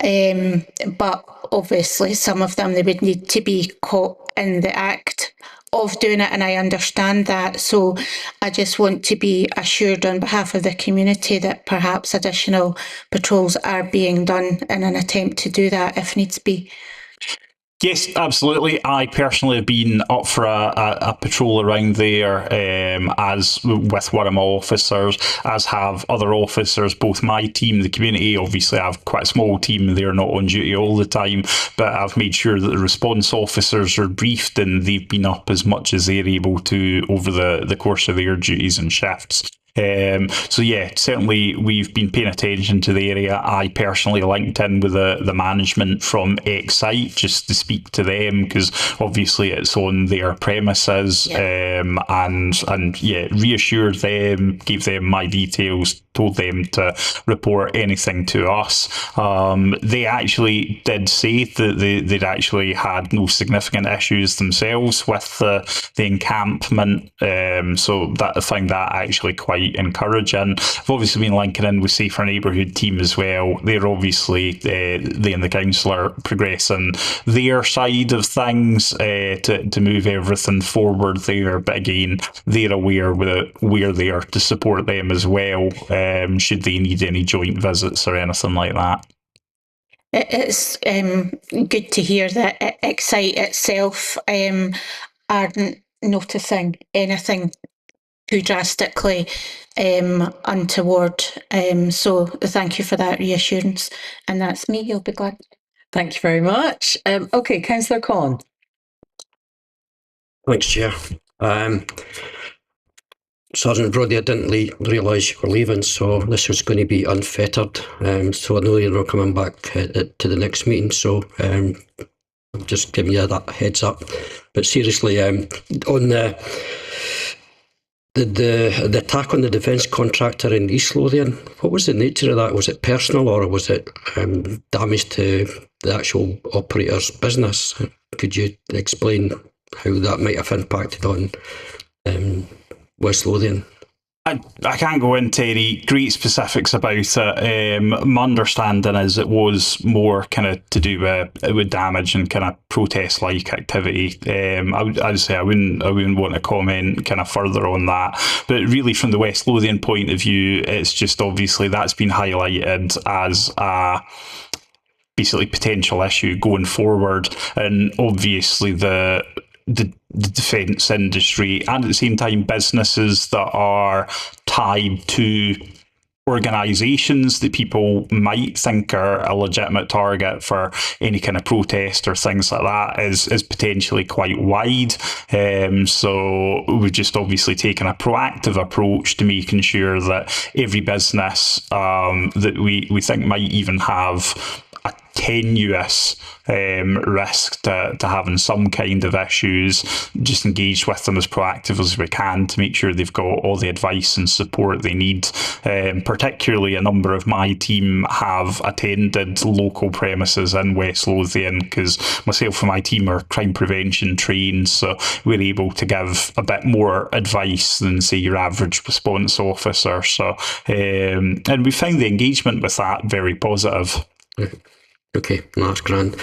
But obviously some of them, they would need to be caught in the act of doing it, and I understand that. So I just want to be assured on behalf of the community that perhaps additional patrols are being done in an attempt to do that if needs be. Yes, absolutely. I personally have been up for a patrol around there, as with one of my officers, as have other officers, both my team, the community. Obviously, I have quite a small team. They're not on duty all the time, but I've made sure that the response officers are briefed and they've been up as much as they're able to over the course of their duties and shifts. So yeah, certainly we've been paying attention to the area. I personally linked in with the management from Excite just to speak to them, because obviously it's on their premises. And yeah, reassured them, gave them my details, told them to report anything to us. They actually did say that they'd actually had no significant issues themselves with the encampment. So that I find that actually quite encouraging. I've obviously been linking in with Safer Neighbourhood team as well. They're obviously, they and the councillor progressing their side of things to move everything forward there. But again, they're aware we're there to support them as well, should they need any joint visits or anything like that. It's good to hear that Excite itself aren't noticing anything too drastically untoward. So thank you for that reassurance. And that's me. You'll be glad. Thank you very much. Okay, Councillor Conn. Thanks, Chair. Sergeant Brodie, I didn't realise you were leaving, so this was going to be unfettered. So I know you're coming back to the next meeting, so I'm just giving you that heads up. But seriously, on the attack on the defence contractor in East Lothian, what was the nature of that? Was it personal or was it damage to the actual operator's business? Could you explain how that might have impacted on West Lothian? I can't go into any great specifics about it. My understanding is it was more kind of to do with damage and kind of protest-like activity. I'd say I wouldn't want to comment kind of further on that. But really, from the West Lothian point of view, it's just obviously that's been highlighted as a basically potential issue going forward, and obviously the defence industry and at the same time businesses that are tied to organisations that people might think are a legitimate target for any kind of protest or things like that is potentially quite wide. So we've just obviously taken a proactive approach to making sure that every business that we think might even have a tenuous risk to having some kind of issues, just engage with them as proactive as we can to make sure they've got all the advice and support they need. Particularly a number of my team have attended local premises in West Lothian because myself and my team are crime prevention trained, so we're able to give a bit more advice than say your average response officer. So and we found the engagement with that very positive. Okay, that's grand.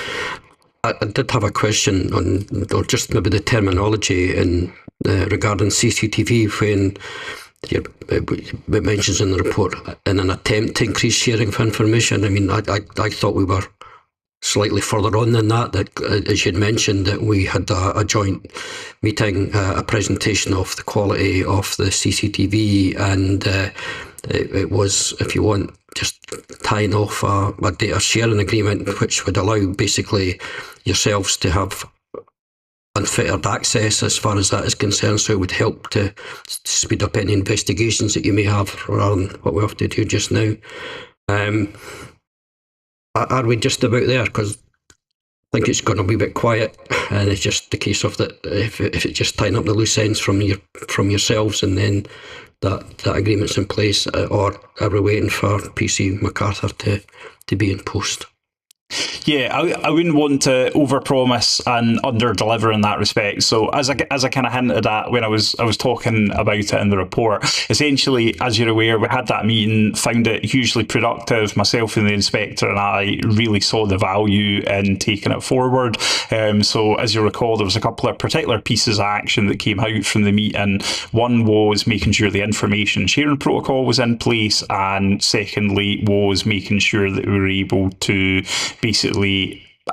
I did have a question on, or just maybe the terminology in regarding CCTV when it mentions in the report in an attempt to increase sharing of information. I mean, I thought we were slightly further on than that, as you'd mentioned, that we had a joint meeting, a presentation of the quality of the CCTV, and it was, if you want, just tying off a data sharing agreement which would allow basically yourselves to have unfettered access as far as that is concerned, so it would help to speed up any investigations that you may have rather than what we have to do just now. Are we just about there? Because I think it's going to be a bit quiet, and it's just the case of that if it's just tying up the loose ends from yourselves, and then that agreement's in place, or are we waiting for PC MacArthur to be in post? Yeah, I wouldn't want to overpromise and underdeliver in that respect. So as I kind of hinted at when I was talking about it in the report, essentially, as you're aware, we had that meeting, found it hugely productive. Myself and the inspector and I really saw the value in taking it forward. So as you recall, there was a couple of particular pieces of action that came out from the meeting. One was making sure the information sharing protocol was in place, and secondly was making sure that we were able to basically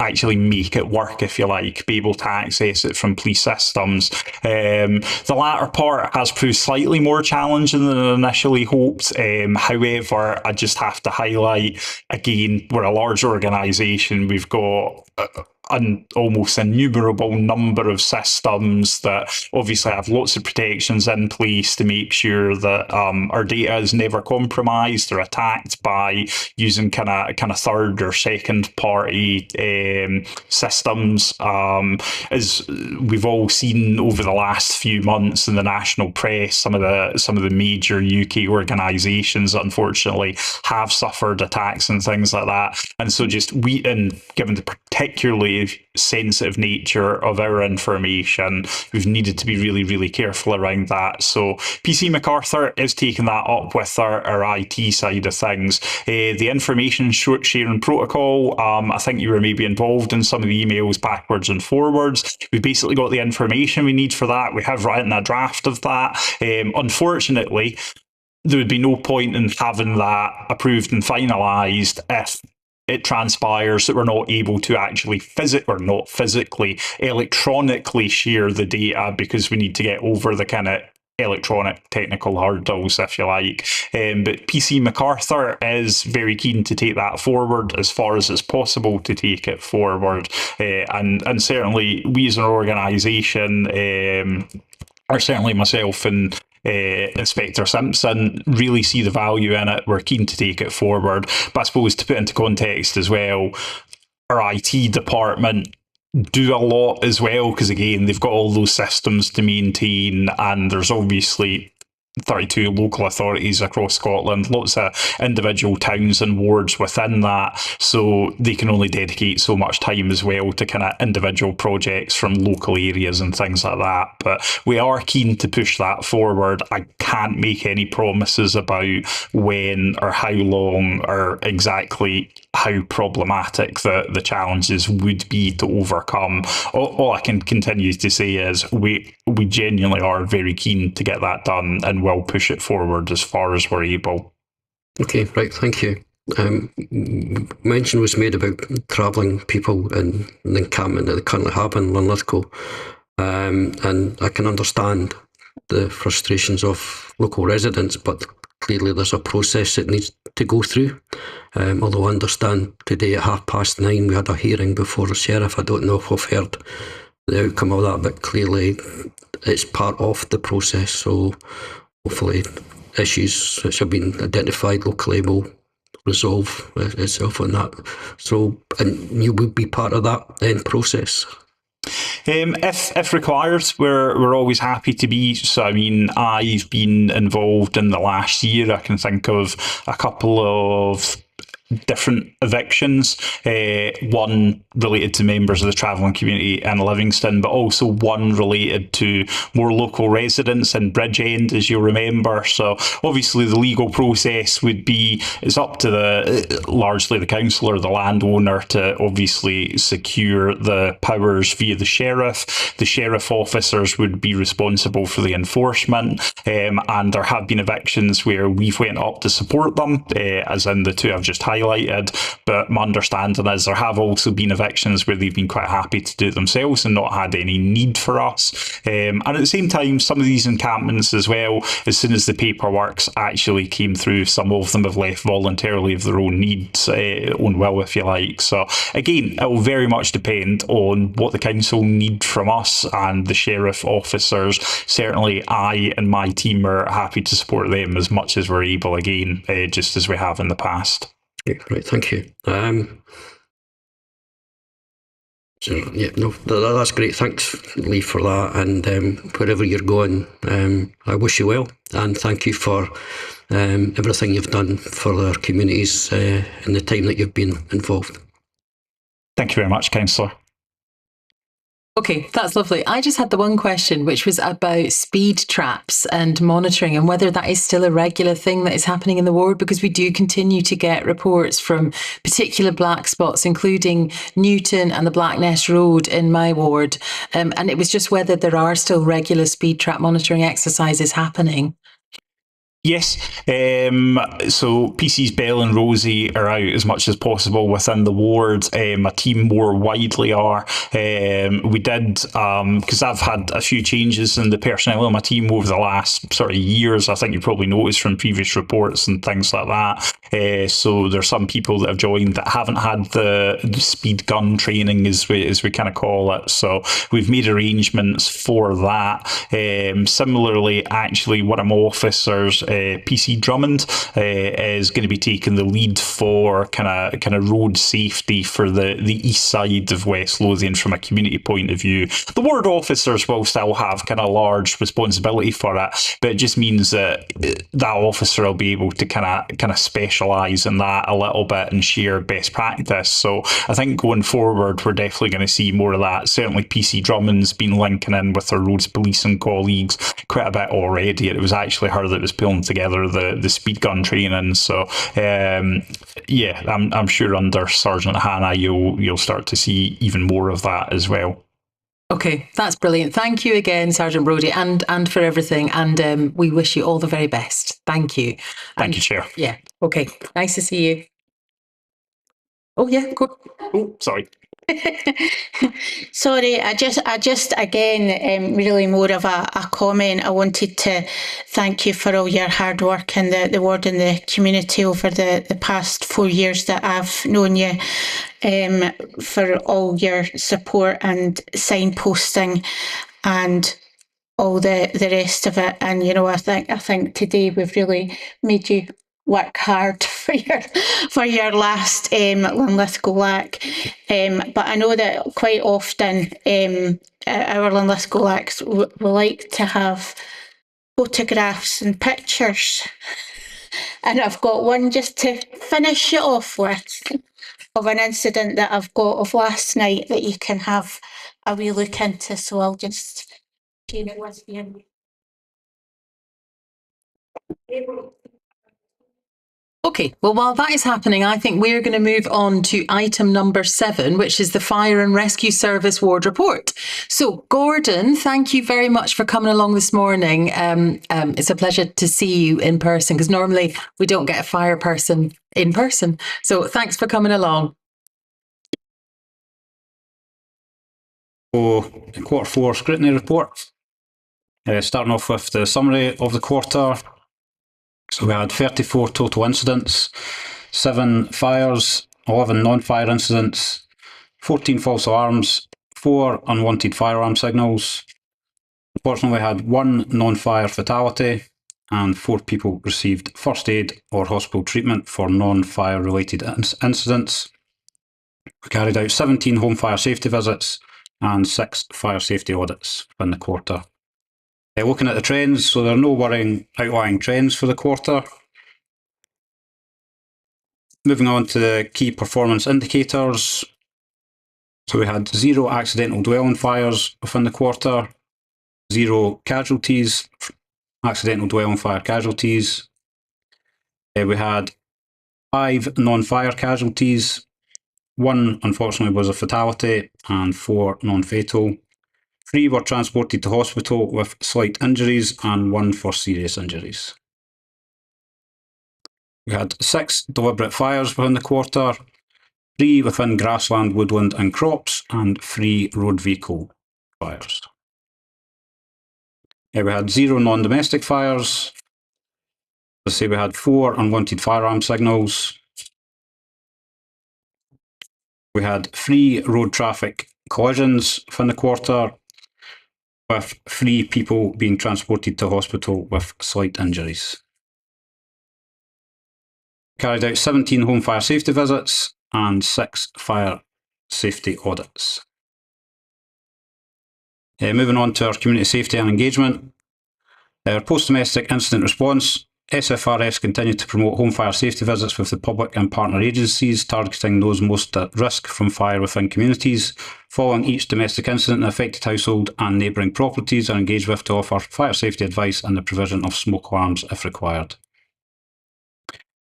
actually make it work, if you like, be able to access it from police systems. The latter part has proved slightly more challenging than initially hoped. However, I just have to highlight, again, we're a large organisation. We've got an almost innumerable number of systems that obviously have lots of protections in place to make sure that our data is never compromised or attacked by using kind of third or second party systems. As we've all seen over the last few months in the national press, some of the major UK organisations unfortunately have suffered attacks and things like that. And so and given the particularly sensitive nature of our information, we've needed to be really, really careful around that. So PC MacArthur is taking that up with our IT side of things. The information sharing protocol, I think you were maybe involved in some of the emails backwards and forwards. We've basically got the information we need for that. We have written a draft of that. Unfortunately, there would be no point in having that approved and finalised if it transpires that we're not able to actually electronically share the data, because we need to get over the kind of electronic technical hurdles, if you like. But PC MacArthur is very keen to take that forward as far as it's possible to take it forward. And certainly we as an organisation, or certainly myself and Inspector Simpson, really see the value in it. We're keen to take it forward. But I suppose to put into context as well, our IT department do a lot as well, because again, they've got all those systems to maintain, and there's obviously 32 local authorities across Scotland, lots of individual towns and wards within that, so they can only dedicate so much time as well to kind of individual projects from local areas and things like that. But we are keen to push that forward. I can't make any promises about when or how long or exactly how problematic the challenges would be to overcome. All I can continue to say is we genuinely are very keen to get that done, and will push it forward as far as we're able. Okay, right, thank you. Mention was made about travelling people in the encampment that they currently have in Linlithgow, and I can understand the frustrations of local residents, but clearly there's a process that needs to go through. Although I understand today at 9:30 we had a hearing before the sheriff. I don't know if we've heard the outcome of that, but clearly it's part of the process. So hopefully issues which have been identified locally will resolve itself on that. So, and you would be part of that end process. If required, we're always happy to be. So I mean, I've been involved in the last year. I can think of a couple of different evictions, one related to members of the travelling community in Livingston, but also one related to more local residents in Bridgend, as you'll remember. So obviously the legal process would be, it's up to largely the council or the landowner to obviously secure the powers via the sheriff. The sheriff officers would be responsible for the enforcement, and there have been evictions where we've went up to support them, as in the two I've just highlighted. But my understanding is there have also been evictions where they've been quite happy to do it themselves and not had any need for us. And at the same time, some of these encampments as well, as soon as the paperwork's actually came through, some of them have left voluntarily of their own needs, own will, if you like. So again, it will very much depend on what the council need from us and the sheriff officers. Certainly I and my team are happy to support them as much as we're able, again, just as we have in the past. Okay, right, thank you. So yeah, no, that's great. Thanks, Lee, for that. And wherever you're going, I wish you well, and thank you for everything you've done for our communities in the time that you've been involved. Thank you very much, Councillor. Okay, that's lovely. I just had the one question, which was about speed traps and monitoring and whether that is still a regular thing that is happening in the ward, because we do continue to get reports from particular black spots, including Newton and the Blackness Road in my ward. And it was just whether there are still regular speed trap monitoring exercises happening. Yes, so PCs Bell and Rosie are out as much as possible within the ward. My team more widely are. We did, because I've had a few changes in the personnel in my team over the last sort of years. I think you probably noticed from previous reports and things like that. So there's some people that have joined that haven't had the speed gun training, as we kind of call it. So we've made arrangements for that. Similarly, actually, one of my officers, PC Drummond, is going to be taking the lead for kind of road safety for the east side of West Lothian from a community point of view. The ward officers will still have kind of large responsibility for it, but it just means that that officer will be able to kind of specialise in that a little bit and share best practice. So I think going forward, we're definitely going to see more of that. Certainly PC Drummond's been linking in with her roads policing colleagues quite a bit already. It was actually her that was pulling together the speed gun training. So yeah, I'm sure under Sergeant Hannah you'll start to see even more of that as well. Okay, that's brilliant. Thank you again, Sergeant Brodie, and for everything. And we wish you all the very best. Thank you. Thank you, Chair. Yeah. Okay. Nice to see you. Oh yeah. Go. Oh, sorry. Sorry, I just again, really more of a comment. I wanted to thank you for all your hard work in the ward and the community over the past 4 years that I've known you, for all your support and signposting and all the rest of it. And I think today we've really made you work hard for your last Linlithgow LAC. But I know that quite often our Linlithgow LACs we like to have photographs and pictures. And I've got one just to finish it off with of an incident that I've got of last night that you can have a wee look into. So I'll just share it with you. Okay, well, while that is happening, I think we're going to move on to item number 7, which is the Fire and Rescue Service Ward Report. So, Gordon, thank you very much for coming along this morning. It's a pleasure to see you in person, because normally we don't get a fire person in person. So, thanks for coming along. So, Q4 scrutiny report. Starting off with the summary of the quarter. So we had 34 total incidents, 7 fires, 11 non-fire incidents, 14 false alarms, 4 unwanted firearm signals. Unfortunately, we had 1 non-fire fatality and 4 people received first aid or hospital treatment for non-fire related incidents. We carried out 17 home fire safety visits and 6 fire safety audits in the quarter. Looking at the trends, so there are no worrying outlying trends for the quarter. Moving on to the key performance indicators. So we had 0 accidental dwelling fires within the quarter, 0 casualties, accidental dwelling fire casualties. We had 5 non-fire casualties. 1, unfortunately, was a fatality and 4 non-fatal. 3 were transported to hospital with slight injuries and 1 for serious injuries. We had 6 deliberate fires within the quarter, 3 within grassland, woodland and crops, and 3 road vehicle fires. We had 0 non-domestic fires. Let's say we had 4 unwanted firearm signals. We had 3 road traffic collisions within the quarter, with 3 people being transported to hospital with slight injuries. Carried out 17 home fire safety visits and 6 fire safety audits. Moving on to our community safety and engagement. Our post-domestic incident response SFRS continued to promote home fire safety visits with the public and partner agencies, targeting those most at risk from fire within communities. Following each domestic incident, the affected household and neighbouring properties are engaged with to offer fire safety advice and the provision of smoke alarms if required.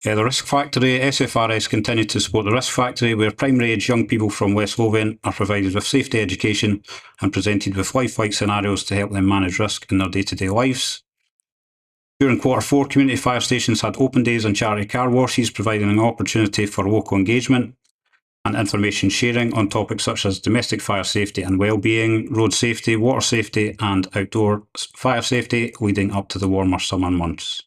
The Risk Factory. SFRS continued to support the Risk Factory, where primary age young people from West Lothian are provided with safety education and presented with lifelike scenarios to help them manage risk in their day-to-day lives. During Q4, community fire stations had open days and charity car washes, providing an opportunity for local engagement and information sharing on topics such as domestic fire safety and wellbeing, road safety, water safety and outdoor fire safety leading up to the warmer summer months.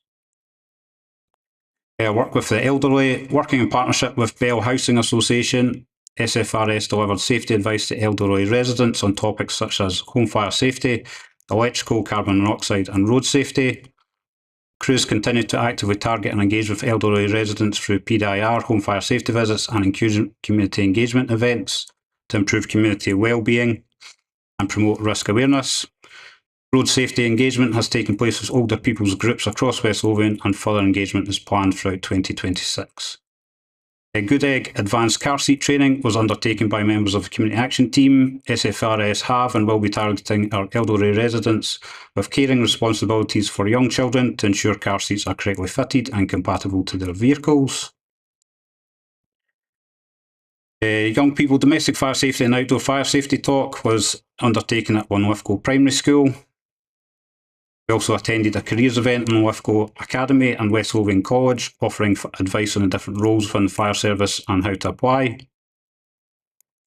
Work with the elderly. Working in partnership with Bell Housing Association, SFRS delivered safety advice to elderly residents on topics such as home fire safety, electrical, carbon monoxide and road safety. Crews continued to actively target and engage with elderly residents through PDIR, home fire safety visits and community engagement events to improve community wellbeing and promote risk awareness. Road safety engagement has taken place with older people's groups across West Lothian and further engagement is planned throughout 2026. Good Egg advanced car seat training was undertaken by members of the Community Action Team. SFRS have and will be targeting our elderly residents with caring responsibilities for young children to ensure car seats are correctly fitted and compatible to their vehicles. Young people domestic fire safety and outdoor fire safety talk was undertaken at Linlithgow Primary School. We also attended a careers event in Linlithgow Academy and West Lothian College, offering advice on the different roles within the fire service and how to apply.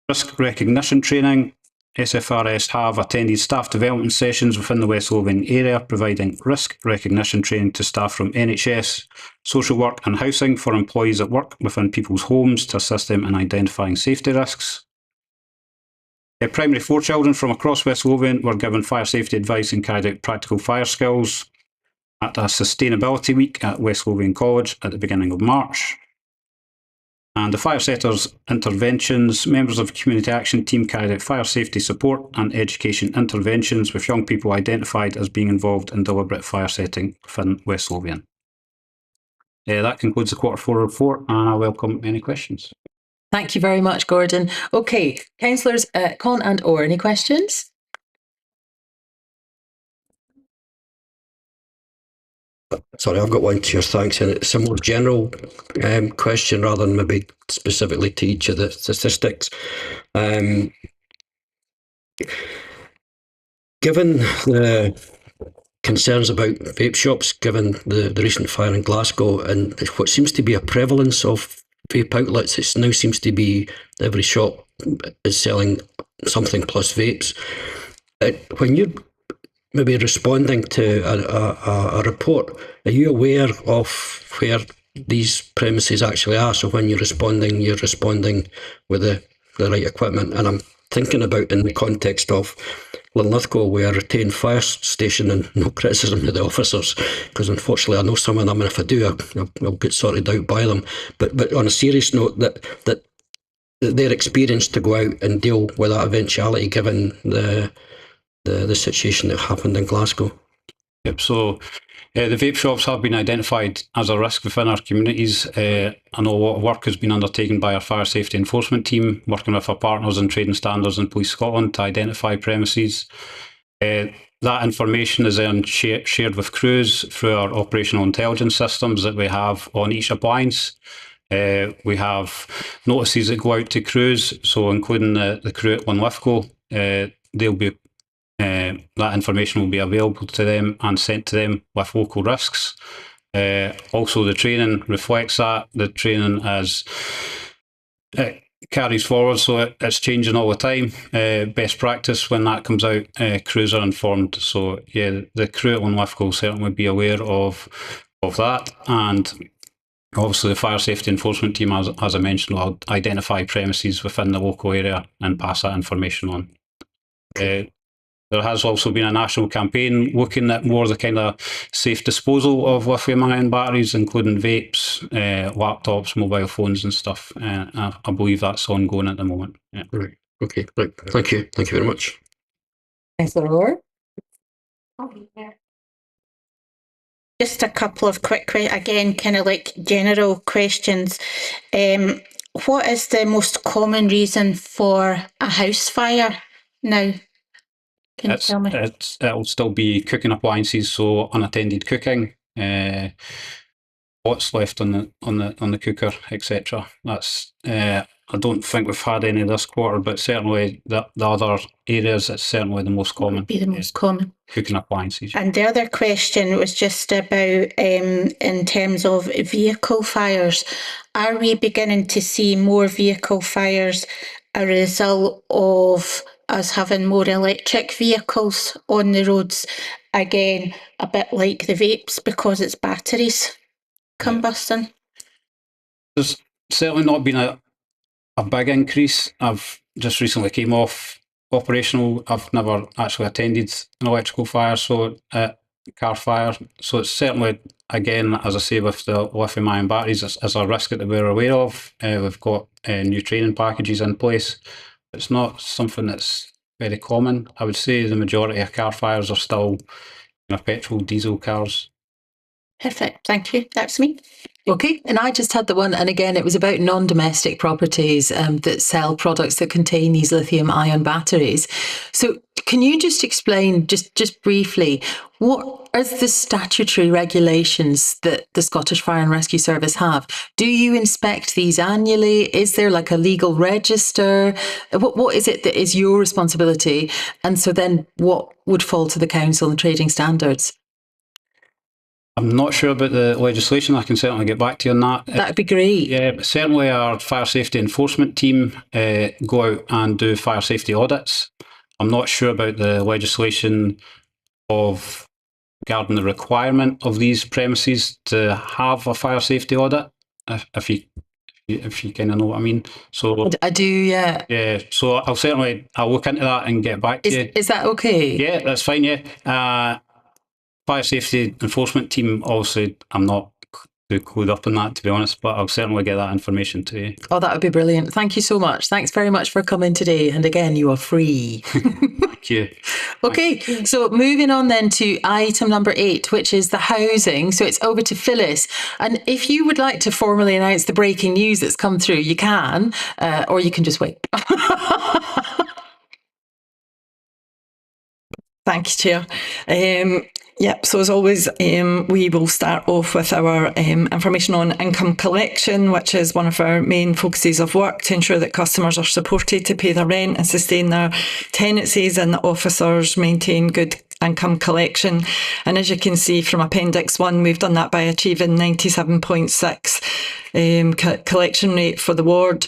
Risk recognition training. SFRS have attended staff development sessions within the West Lothian area, providing risk recognition training to staff from NHS, social work and housing for employees that work within people's homes to assist them in identifying safety risks. Primary 4 children from across West Lothian were given fire safety advice and carried out practical fire skills at a sustainability week at West Lothian College at the beginning of March. And the fire setters interventions. Members of the Community Action Team carried out fire safety support and education interventions with young people identified as being involved in deliberate fire setting within West Lothian. That concludes the Q4 report and I welcome any questions. Thank you very much, Gordon. Okay, councillors Con and Orr, any questions? Sorry, I've got one. Cheers, thanks. And it's a more general question rather than maybe specifically to each of the statistics. Given the concerns about vape shops, given the recent fire in Glasgow and what seems to be a prevalence of vape outlets, it now seems to be every shop is selling something plus vapes. When you're maybe responding to a report, are you aware of where these premises actually are? So when you're responding with the right equipment. And I'm thinking about in the context of Linlithgow, where a retained fire station, and no criticism to the officers, because unfortunately I know some of them, and if I do, I'll get sorted out by them. But on a serious note, that their experience to go out and deal with that eventuality, given the situation that happened in Glasgow. Yep. So the vape shops have been identified as a risk within our communities. I know a lot of work has been undertaken by our fire safety enforcement team, working with our partners in Trading Standards and Police Scotland to identify premises. That information is then shared with crews through our operational intelligence systems that we have on each appliance. We have notices that go out to crews, so including the crew at Linlithgow, they'll be that information will be available to them and sent to them with local risks. Also, the training reflects that. The training carries forward, so it's changing all the time. Best practice when that comes out, crews are informed. So yeah, the crew at Linlithgow will certainly be aware of that, and obviously the fire safety enforcement team, as I mentioned, will identify premises within the local area and pass that information on. There has also been a national campaign looking at more the kind of safe disposal of lithium-ion batteries, including vapes, laptops, mobile phones and stuff. I believe that's ongoing at the moment. Yeah. Right. Okay. Right. Thank you. Thank you very much. Councillor Orr? Just a couple of quick, again, kind of like general questions. What is the most common reason for a house fire now? Can you tell me? It'll still be cooking appliances, so unattended cooking, what's left on the cooker, etc. That's I don't think we've had any this quarter, but certainly the other areas, it's certainly the most common. Would be the most common. Cooking appliances. And the other question was just about in terms of vehicle fires. Are we beginning to see more vehicle fires a result of us having more electric vehicles on the roads? Again, a bit like the vapes, because it's batteries combusting. There's certainly not been a big increase. I've just recently came off operational. I've never actually attended an electrical fire, so car fire. So it's certainly, again, as I say, with the lithium-ion batteries, it's a risk that we're aware of. We've got new training packages in place. It's not something that's very common. I would say the majority of car fires are still petrol, diesel cars. Perfect. Thank you. That's me. Okay, and I just had the one, and again, it was about non-domestic properties that sell products that contain these lithium-ion batteries. So can you just explain, just briefly, what are the statutory regulations that the Scottish Fire and Rescue Service have? Do you inspect these annually? Is there like a legal register? What is it that is your responsibility? And so then what would fall to the council and trading standards? I'm not sure about the legislation. I can certainly get back to you on that. That'd be great. Yeah, but certainly our fire safety enforcement team go out and do fire safety audits. I'm not sure about the legislation of regarding the requirement of these premises to have a fire safety audit, if you kind of know what I mean. So I do, yeah. Yeah, so I'll look into that and get back to you. Is that okay? Yeah, that's fine, yeah. Fire safety enforcement team, obviously, I'm not too clued up on that, to be honest, but I'll certainly get that information to you. Oh, that would be brilliant. Thank you so much. Thanks very much for coming today. And again, you are free. Thank you. Okay, so moving on then to item number 8, which is the housing. So it's over to Phyllis. And if you would like to formally announce the breaking news that's come through, you can, or you can just wait. Thank you, Chair. Yep, so as always, we will start off with our information on income collection, which is one of our main focuses of work to ensure that customers are supported to pay their rent and sustain their tenancies, and that officers maintain good income collection. And as you can see from Appendix 1, we've done that by achieving 97.6 collection rate for the ward.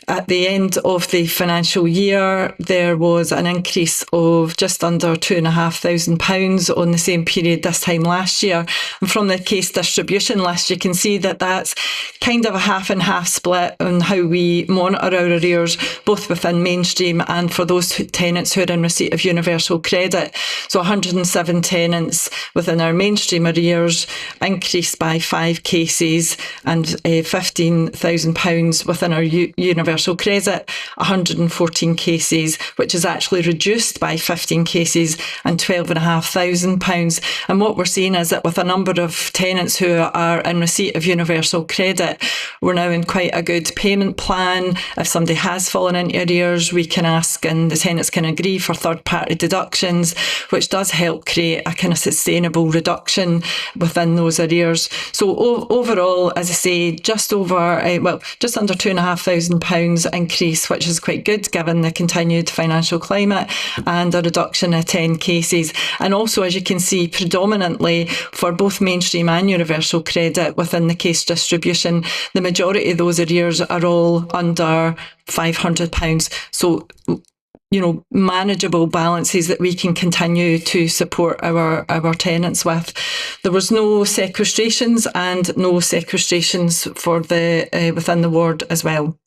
At the end of the financial year, there was an increase of just under £2,500 on the same period this time last year. And from the case distribution list, you can see that that's kind of a half and half split on how we monitor our arrears, both within mainstream and for those tenants who are in receipt of universal credit. So 107 tenants within our mainstream arrears increased by 5 cases, and £15,000 within our universal credit, 114 cases, which is actually reduced by 15 cases and £12,500. And what we're seeing is that with a number of tenants who are in receipt of universal credit, we're now in quite a good payment plan. If somebody has fallen into arrears, we can ask and the tenants can agree for third-party deductions, which does help create a kind of sustainable reduction within those arrears. So overall, as I say, just under £2,500 increase, which is quite good given the continued financial climate, and a reduction of 10 cases. And also, as you can see, predominantly for both mainstream and universal credit within the case distribution, the majority of those arrears are all under £500. So, manageable balances that we can continue to support our tenants with. There was no sequestrations and no sequestrations for the within the ward as well.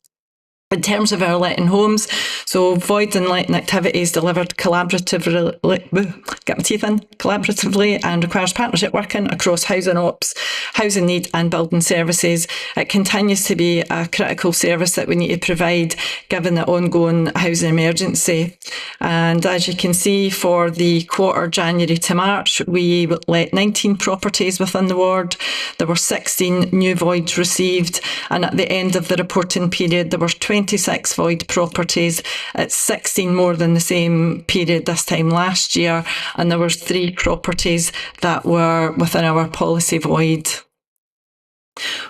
In terms of our letting homes, so void and letting activities delivered collaboratively and requires partnership working across housing ops, housing need and building services. It continues to be a critical service that we need to provide given the ongoing housing emergency. And as you can see, for the quarter January to March, we let 19 properties within the ward. There were 16 new voids received, and at the end of the reporting period there were 26 void properties. It's 16 more than the same period this time last year, and there were 3 properties that were within our policy void.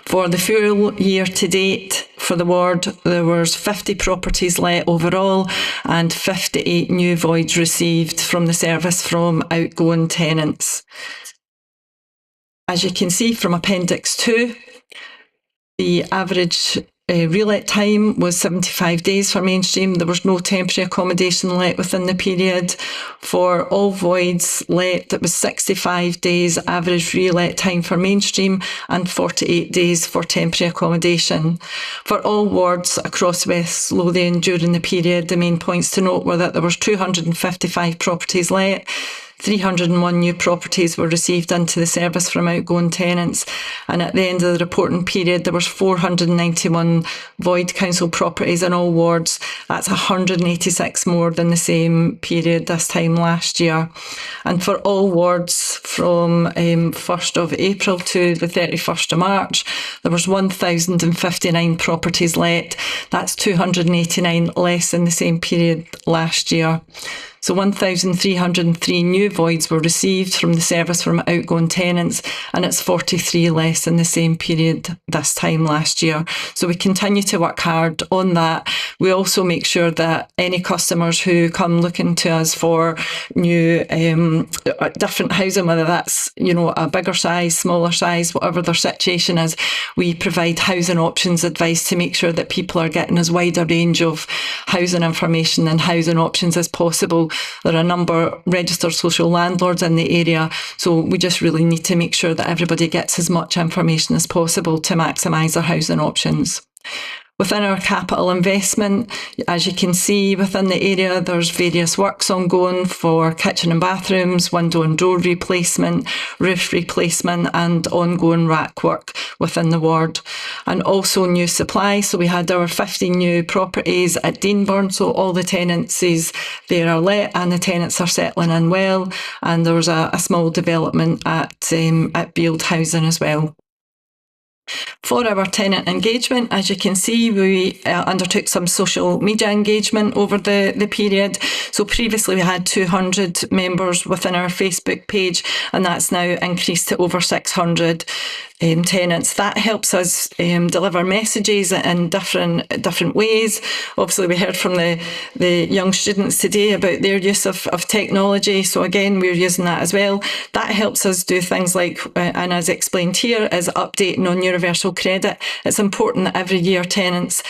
For the full year to date for the ward, there was 50 properties let overall and 58 new voids received from the service from outgoing tenants. As you can see from Appendix 2, the average relet time was 75 days for mainstream. There was no temporary accommodation let within the period. For all voids let, it was 65 days average relet time for mainstream and 48 days for temporary accommodation. For all wards across West Lothian during the period, the main points to note were that there was 255 properties let, 301 new properties were received into the service from outgoing tenants, and at the end of the reporting period there was 491 void council properties in all wards. That's 186 more than the same period this time last year. And for all wards from 1st of April to the 31st of March, there was 1,059 properties let. That's 289 less than the same period last year. So 1,303 new voids were received from the service from outgoing tenants, and it's 43 less than the same period this time last year. So we continue to work hard on that. We also make sure that any customers who come looking to us for new different housing, whether that's, you know, a bigger size, smaller size, whatever their situation is, we provide housing options advice to make sure that people are getting as wide a range of housing information and housing options as possible. There are a number of registered social landlords in the area, so we just really need to make sure that everybody gets as much information as possible to maximise their housing options. Within our capital investment, as you can see within the area, there's various works ongoing for kitchen and bathrooms, window and door replacement, roof replacement and ongoing rack work within the ward. And also new supply, so we had our 50 new properties at Deanburn, so all the tenancies there are let and the tenants are settling in well, and there was a small development at Beeld Housing as well. For our tenant engagement, as you can see, we undertook some social media engagement over the period. So previously we had 200 members within our Facebook page, and that's now increased to over 600 tenants. That helps us deliver messages in different ways. Obviously, we heard from the young students today about their use of technology. So again, we're using that as well. That helps us do things like, and as explained here, is updating on universal credit. It's important that every year tenants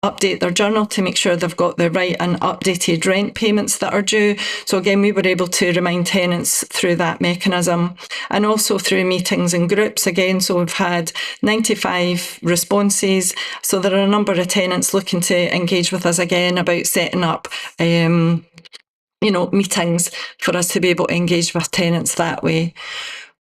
update their journal to make sure they've got the right and updated rent payments that are due. So again, we were able to remind tenants through that mechanism, and also through meetings and groups again. So we've had 95 responses. So there are a number of tenants looking to engage with us again about setting up meetings for us to be able to engage with tenants that way.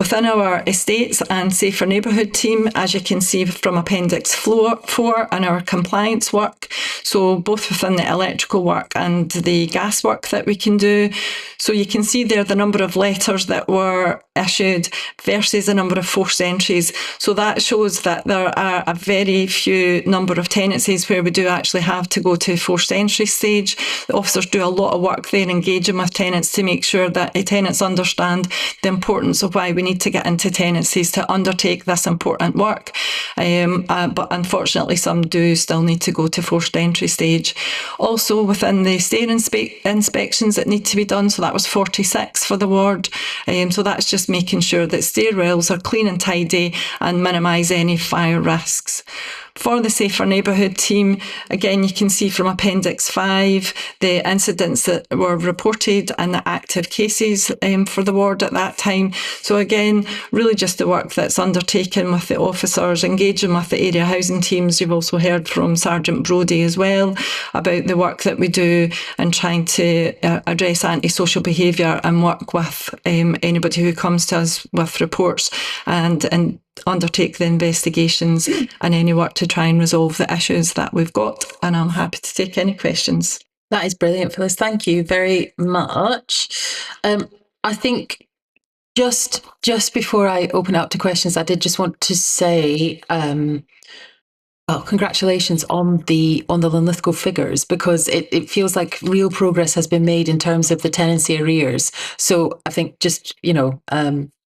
Within our estates and safer neighbourhood team, as you can see from Appendix 4 and our compliance work, so both within the electrical work and the gas work that we can do. So you can see there the number of letters that were issued versus the number of forced entries. So that shows that there are a very few number of tenancies where we do actually have to go to forced entry stage. The officers do a lot of work there engaging with tenants to make sure that tenants understand the importance of why we need to get into tenancies to undertake this important work. But unfortunately, some do still need to go to forced entry stage. Also within the stair inspections that need to be done, so that was 46 for the ward. So that's just making sure that stairwells are clean and tidy and minimise any fire risks. For the Safer Neighbourhood team, again, you can see from Appendix 5 the incidents that were reported and the active cases for the ward at that time. So again, really just the work that's undertaken with the officers, engaging with the area housing teams. You've also heard from Sergeant Brodie as well about the work that we do and trying to address antisocial behaviour and work with anybody who comes to us with reports and undertake the investigations and any work to try and resolve the issues that we've got. And I'm happy to take any questions. That is brilliant, Phyllis. Thank you very much. I think just before I open up to questions, I did just want to say, well, congratulations on the Linlithgow figures, because it feels like real progress has been made in terms of the tenancy arrears. So I think just,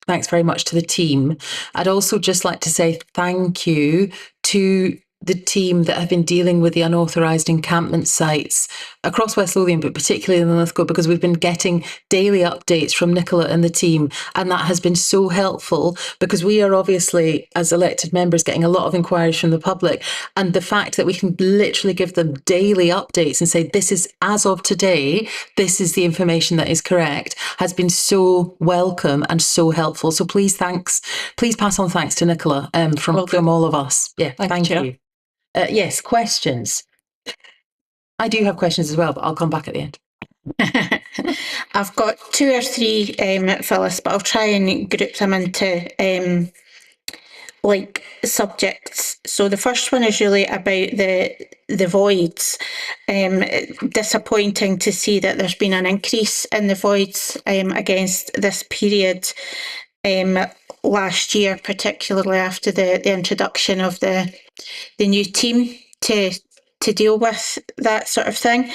thanks very much to the team. I'd also just like to say thank you to the team that have been dealing with the unauthorised encampment sites across West Lothian, but particularly in Linlithgow, because we've been getting daily updates from Nicola and the team, and that has been so helpful, because we are obviously, as elected members, getting a lot of inquiries from the public, and the fact that we can literally give them daily updates and say, this is, as of today, this is the information that is correct, has been so welcome and so helpful. So please pass on thanks to Nicola from all of us. Yeah, thank you. Yes, questions. I do have questions as well, but I'll come back at the end. I've got 2 or 3, Phyllis, but I'll try and group them into subjects. So the first one is really about the voids. Disappointing to see that there's been an increase in the voids against this period last year, particularly after the introduction of the new team to deal with that sort of thing.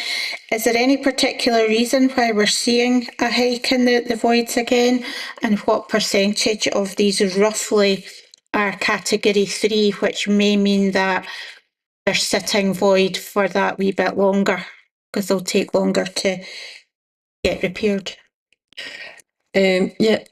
Is there any particular reason why we're seeing a hike in the voids again, and what percentage of these roughly are category 3, which may mean that they're sitting void for that wee bit longer because they'll take longer to get repaired? Yeah.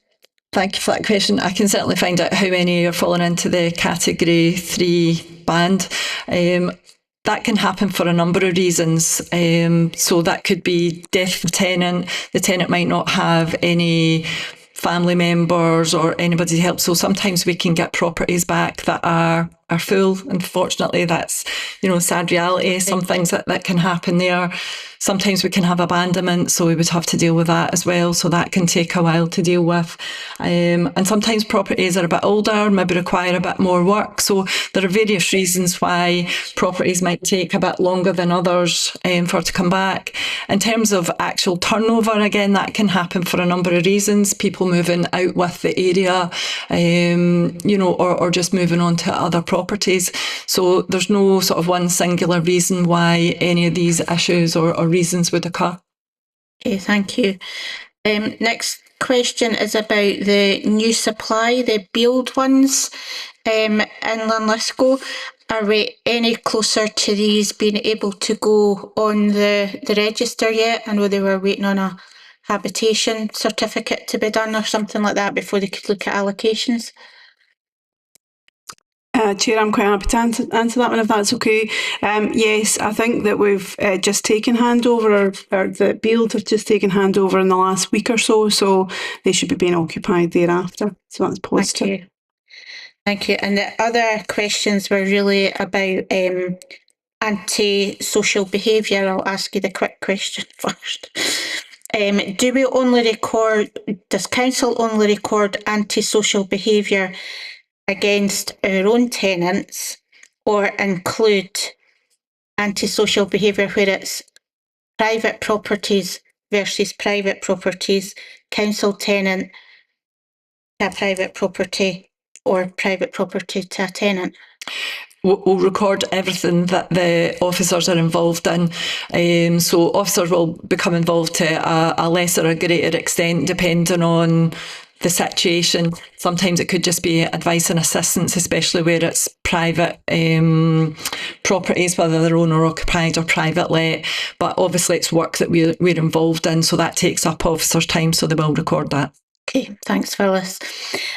Thank you for that question. I can certainly find out how many are falling into the category 3 band. That can happen for a number of reasons. So that could be death of the tenant. The tenant might not have any family members or anybody to help. So sometimes we can get properties back that are full. Unfortunately, that's, sad reality. Some things that can happen there. Sometimes we can have abandonment, so we would have to deal with that as well. So that can take a while to deal with. And sometimes properties are a bit older, maybe require a bit more work. So there are various reasons why properties might take a bit longer than others for it to come back. In terms of actual turnover, again, that can happen for a number of reasons. People moving out with the area, or just moving on to other properties. So there's no sort of one singular reason why any of these issues or reasons would occur. Okay, thank you. Next question is about the new supply, the build ones in Linlithgow. Are we any closer to these being able to go on the register yet? I know they were waiting on a habitation certificate to be done or something like that before they could look at allocations. Chair, I'm quite happy to answer that one if that's okay. Yes, I think that we've just taken handover, or the build have just taken handover in the last week or so they should be being occupied thereafter. So that's positive. Thank you. And the other questions were really about anti-social behaviour. I'll ask you the quick question first. Does council only record anti-social behaviour against our own tenants, or include antisocial behaviour where it's private properties versus private properties, council tenant to a private property, or private property to a tenant? We'll record everything that the officers are involved in. So officers will become involved to a lesser or greater extent depending on the situation. Sometimes it could just be advice and assistance, especially where it's private properties, whether they're owner occupied or private let. But obviously it's work that we're involved in, so that takes up officers' time, so they will record that. Okay, thanks, Phyllis.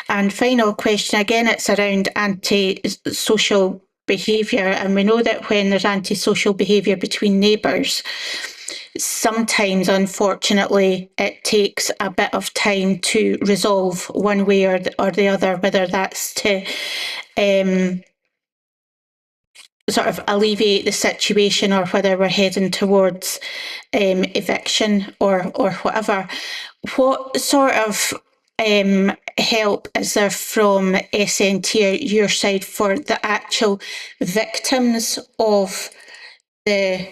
And final question, again, it's around anti-social behaviour, and we know that when there's antisocial behaviour between neighbours, sometimes, unfortunately, it takes a bit of time to resolve one way or the other, whether that's to sort of alleviate the situation or whether we're heading towards eviction or whatever. What sort of help is there from SNT or your side for the actual victims of the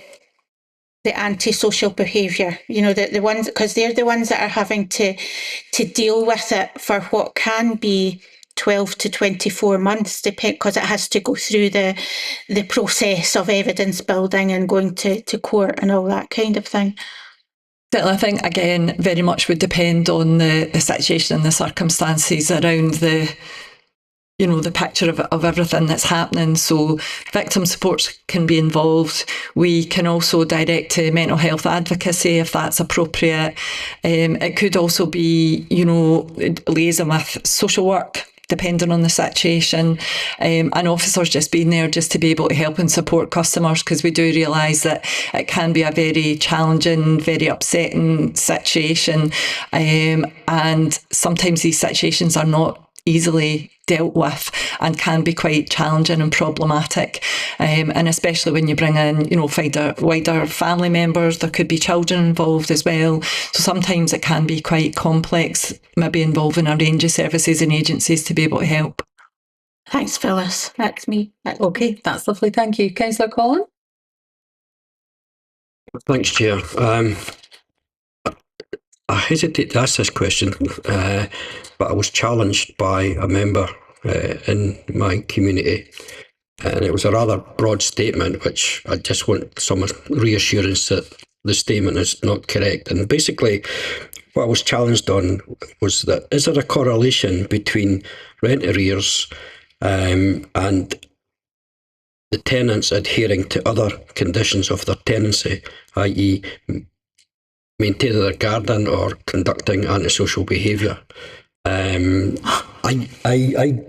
antisocial behaviour? You know, the ones, because they're the ones that are having to deal with it for what can be 12 to 24 months, because it has to go through the process of evidence building and going to court and all that kind of thing. Certainly, I think, again, very much would depend on the situation and the circumstances around the picture of everything that's happening. So victim supports can be involved. We can also direct to mental health advocacy if that's appropriate. It could also be, liaison with social work, depending on the situation, and officers just being there just to be able to help and support customers, because we do realise that it can be a very challenging, very upsetting situation, and sometimes these situations are not easily dealt with and can be quite challenging and problematic, and especially when you bring in wider family members. There could be children involved as well, so sometimes it can be quite complex, maybe involving a range of services and agencies to be able to help. Thanks, Phyllis. That's me. Okay, that's lovely, thank you. Councillor Collin? Thanks, Chair. I hesitate to ask this question, but I was challenged by a member in my community, and it was a rather broad statement, which I just want some reassurance that the statement is not correct. And basically, what I was challenged on was that, is there a correlation between rent arrears and the tenants adhering to other conditions of their tenancy, i.e. maintaining their garden or conducting antisocial behaviour? I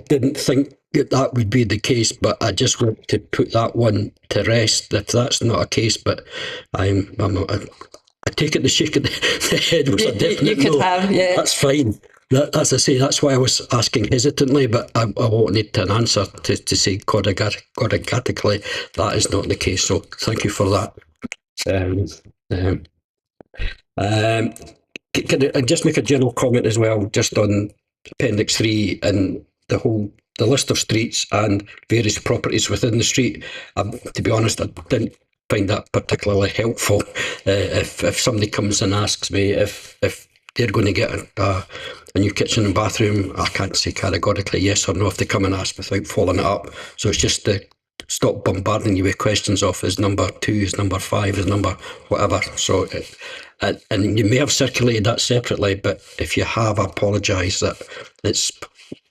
didn't think that would be the case, but I just want to put that one to rest if that's not a case. But I take it the shake of the head was a definite no. That's fine. As I say, that's why I was asking hesitantly, but I won't need an answer to say categorically that is not the case. So thank you for that. Can I just make a general comment as well, just on Appendix 3 and the list of streets and various properties within the street? To be honest, I didn't find that particularly helpful. If somebody comes and asks me if they're going to get a new kitchen and bathroom, I can't say categorically yes or no if they come and ask without following it up. So it's just to stop bombarding you with questions of is number 2, is number 5, is number whatever. So, and you may have circulated that separately, but if you have, I apologise that it's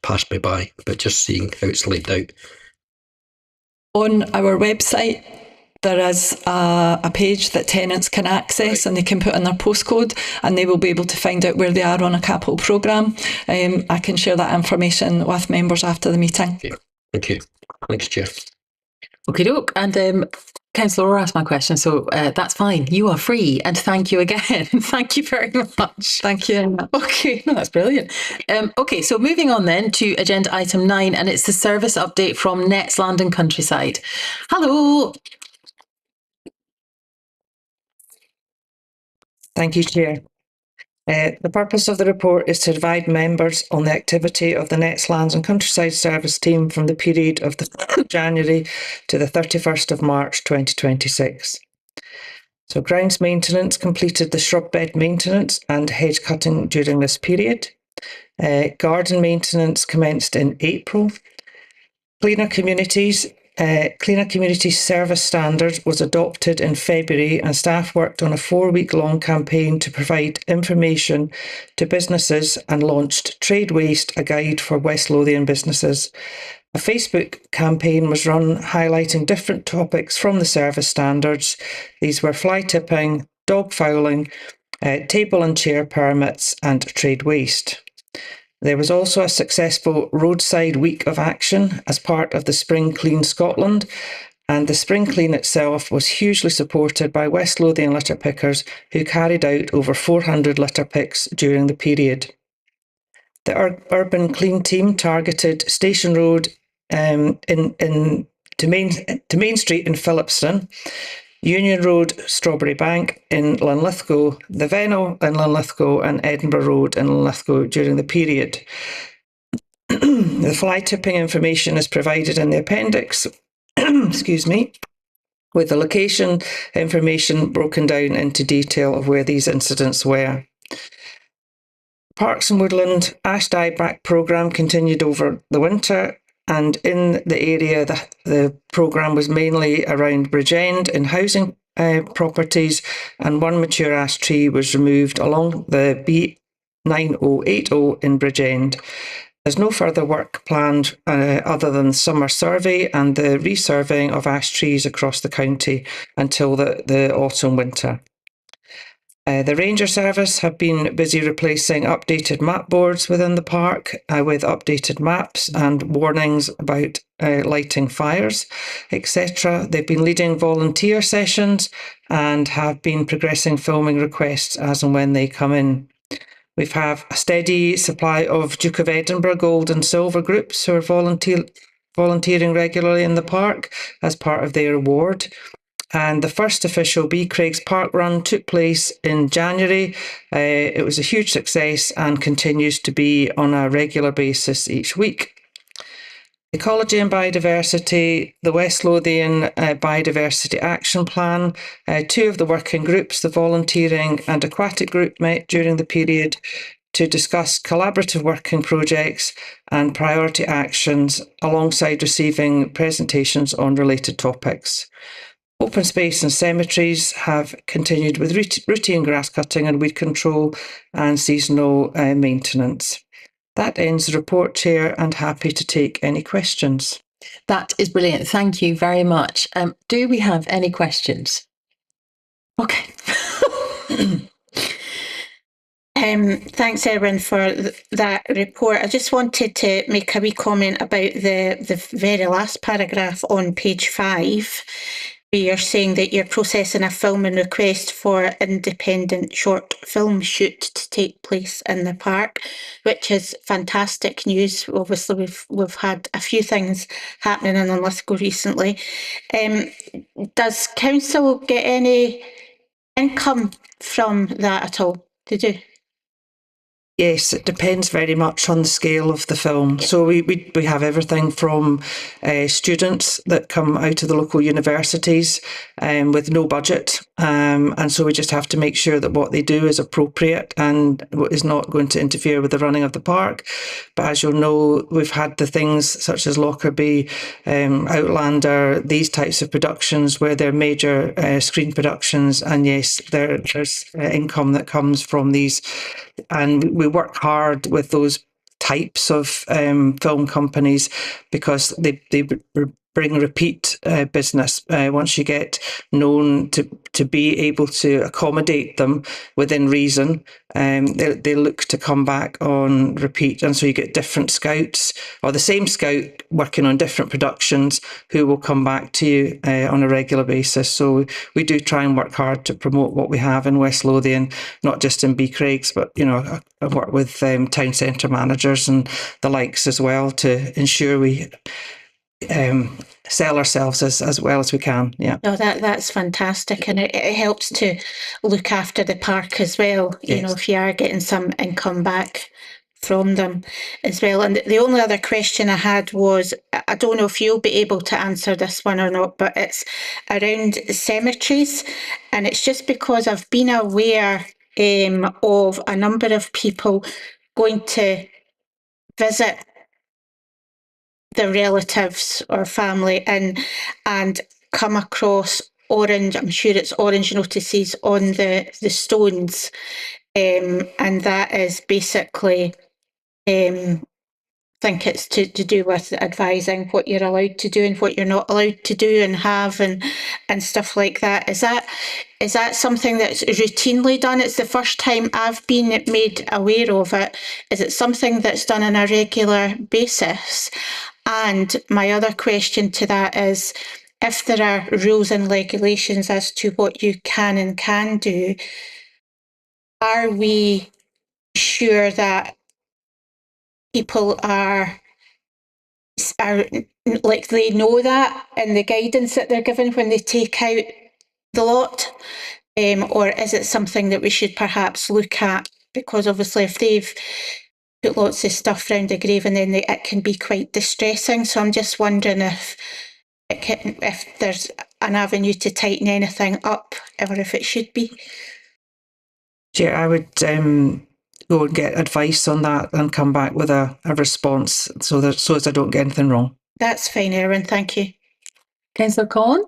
passed me by, but just seeing how it's laid out. On our website, there is a page that tenants can access, and they can put in their postcode and they will be able to find out where they are on a capital programme. I can share that information with members after the meeting. Okay. Thank you. Thanks, Chair. Okie doke. And Councillor Orr asked my question, so that's fine. You are free, and thank you again. Thank you very much. Thank you. Okay, no, that's brilliant. Okay, so moving on then to agenda item 9, and it's the service update from Nets Land and Countryside. Hello. Thank you, Chair. The purpose of the report is to advise members on the activity of the Nets Lands and Countryside Service team from the period of the 1st of January to the 31st of March 2026. So grounds maintenance completed the shrub bed maintenance and hedge cutting during this period. Garden maintenance commenced in April. Cleaner Communities Service Standard was adopted in February, and staff worked on a 4-week-long campaign to provide information to businesses and launched Trade Waste, a guide for West Lothian businesses. A Facebook campaign was run highlighting different topics from the service standards. These were fly tipping, dog fouling, table and chair permits and trade waste. There was also a successful roadside week of action as part of the Spring Clean Scotland, and the Spring Clean itself was hugely supported by West Lothian litter pickers who carried out over 400 litter picks during the period. The Urban Clean team targeted Station Road to Main Street in Phillipston, Union Road, Strawberry Bank in Linlithgow, the Venel in Linlithgow, and Edinburgh Road in Linlithgow during the period. The fly tipping information is provided in the appendix, excuse me, with the location information broken down into detail of where these incidents were. Parks and Woodland Ash Dieback programme continued over the winter, and in the area the programme was mainly around Bridgend in housing properties, and one mature ash tree was removed along the B9080 in Bridgend. There's no further work planned other than summer survey and the resurveying of ash trees across the county until the autumn-winter. The Ranger Service have been busy replacing updated map boards within the park with updated maps and warnings about lighting fires, etc. They've been leading volunteer sessions and have been progressing filming requests as and when they come in. We have a steady supply of Duke of Edinburgh gold and silver groups who are volunteering regularly in the park as part of their award. And the first official B Craigs Park Run took place in January. It was a huge success and continues to be on a regular basis each week. Ecology and Biodiversity, the West Lothian Biodiversity Action Plan. Two of the working groups, the volunteering and aquatic group, met during the period to discuss collaborative working projects and priority actions alongside receiving presentations on related topics. Open space and cemeteries have continued with routine grass cutting and weed control and seasonal maintenance. That ends the report, Chair, and happy to take any questions. That is brilliant. Thank you very much. Do we have any questions? Okay. Thanks, Erwin, for that report. I just wanted to make a wee comment about the very last paragraph on page 5. You're saying that you're processing a filming request for independent short film shoot to take place in the park, which is fantastic news. Obviously, we've had a few things happening in Linlithgow recently. Does council get any income from that at all? Did you? Yes, it depends very much on the scale of the film. So we have everything from students that come out of the local universities with no budget. And so we just have to make sure that what they do is appropriate and is not going to interfere with the running of the park. But as you'll know, we've had the things such as Lockerbie, Outlander, these types of productions where they're major screen productions. And yes, there's income that comes from these. And we work hard with those types of film companies because they bring repeat business. Once you get known to be able to accommodate them within reason, they look to come back on repeat. And so you get different scouts or the same scout working on different productions who will come back to you on a regular basis. So we do try and work hard to promote what we have in West Lothian, not just in B Craigs, but I work with town centre managers and the likes as well to ensure we sell ourselves as well as we can. Yeah. No, that's fantastic, and it helps to look after the park as well. Yes. You know, if you are getting some income back from them as well. And the only other question I had was, I don't know if you'll be able to answer this one or not, but it's around cemeteries, and it's just because I've been aware of a number of people going to visit their relatives or family and come across orange, I'm sure it's orange notices on the stones, and that is basically think it's to do with advising what you're allowed to do and what you're not allowed to do and have and stuff like that. Is that something that's routinely done? It's the first time I've been made aware of it. Is it something that's done on a regular basis? And my other question to that is, if there are rules and regulations as to what you can and can do, are we sure that people are like they know that in the guidance that they're given when they take out the lot? Or is it something that we should perhaps look at? Because obviously if they've put lots of stuff around the grave and then it can be quite distressing. So I'm just wondering if there's an avenue to tighten anything up or if it should be. Chair, I would go and get advice on that and come back with a response so as I don't get anything wrong. That's fine, Erin. Thank you. Councillor Collin?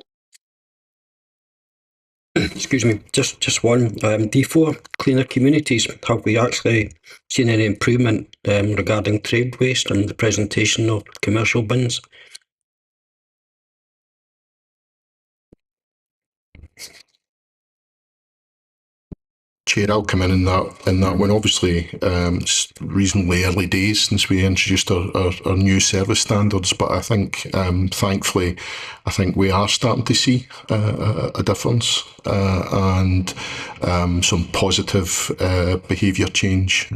Excuse me, just one. D4, cleaner communities. Have we actually seen any improvement regarding trade waste and the presentation of commercial bins? Chair, I'll come in that one. Obviously, it's reasonably early days since we introduced our new service standards, but I think, thankfully, I think we are starting to see a difference and some positive behaviour change,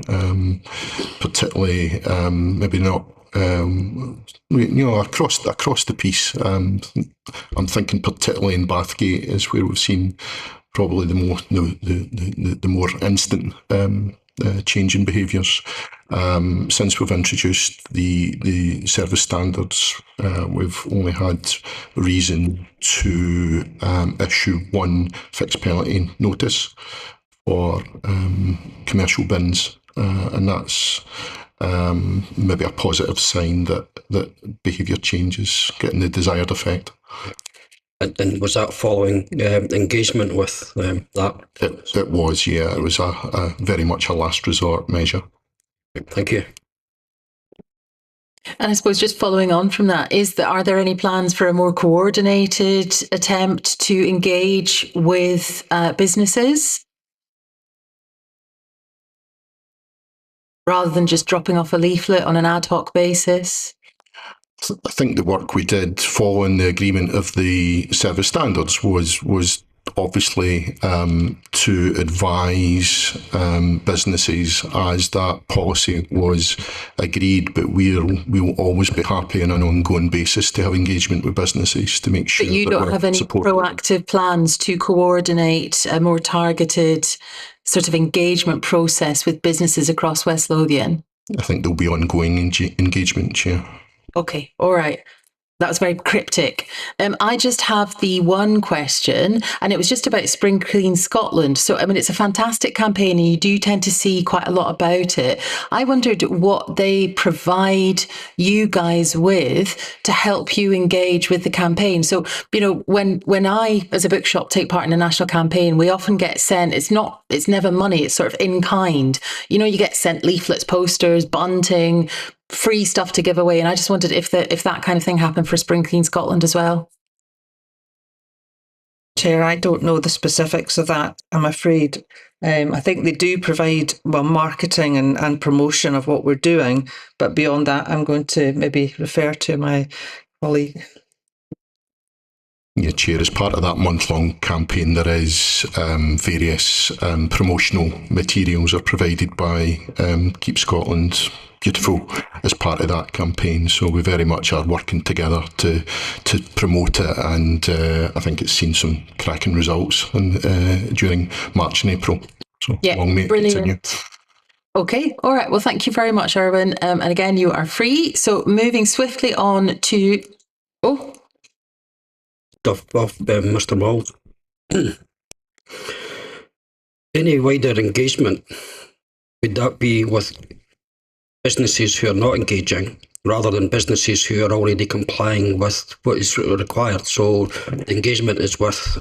particularly maybe not. Across the piece, I'm thinking particularly in Bathgate is where we've seen probably the more instant change in behaviours. Since we've introduced the service standards, we've only had reason to issue one fixed penalty notice for commercial bins, and that's maybe a positive sign that behaviour change is getting the desired effect. And was that following engagement with that? It was, yeah. It was a very much a last resort measure. Thank you. And I suppose just following on from that, are there any plans for a more coordinated attempt to engage with businesses? Rather than just dropping off a leaflet on an ad hoc basis? I think the work we did following the agreement of the service standards was obviously to advise businesses as that policy was agreed, but we'll always be happy on an ongoing basis to have engagement with businesses to make sure that you don't have any proactive plans to coordinate a more targeted sort of engagement process with businesses across West Lothian? I think there'll be ongoing engagement, yeah. Okay, all right. That was very cryptic. I just have the one question, and it was just about Spring Clean Scotland. So, I mean, it's a fantastic campaign and you do tend to see quite a lot about it. I wondered what they provide you guys with to help you engage with the campaign. So, you know, when I, as a bookshop, take part in a national campaign, we often get sent, it's never money, it's sort of in kind. You know, you get sent leaflets, posters, bunting, free stuff to give away, and I just wondered if that kind of thing happened for Spring Clean Scotland as well. Chair, I don't know the specifics of that, I'm afraid. I think they do provide marketing and promotion of what we're doing, but beyond that, I'm going to maybe refer to my colleague. Yeah, Chair, as part of that month-long campaign, there is various promotional materials are provided by Keep Scotland Beautiful as part of that campaign. So we very much are working together to promote it, and I think it's seen some cracking results during March and April. So yeah, long may it continue. Okay, all right. Well, thank you very much, Erwin. And again, you are free. So moving swiftly on to Mr. Wall. Any wider engagement, would that be with businesses who are not engaging rather than businesses who are already complying with what is required? So the engagement is with,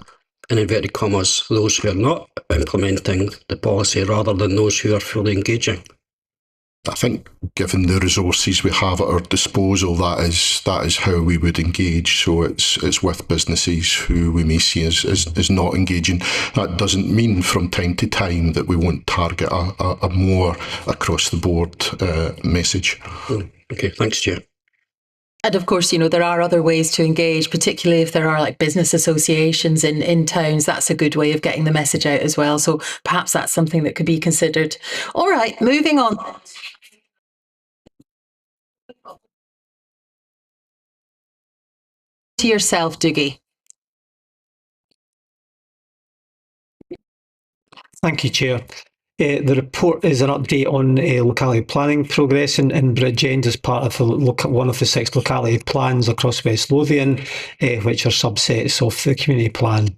in inverted commas, those who are not implementing the policy rather than those who are fully engaging. I think, given the resources we have at our disposal, that is how we would engage. So it's with businesses who we may see as not engaging. That doesn't mean from time to time that we won't target a more across the board message. Okay, thanks, Chair. And of course, there are other ways to engage, particularly if there are like business associations in towns. That's a good way of getting the message out as well. So perhaps that's something that could be considered. All right, moving on. To yourself, Dougie. Thank you, Chair. The report is an update on locality planning progress in Bridgend as part of one of the 6 locality plans across West Lothian, which are subsets of the community plan.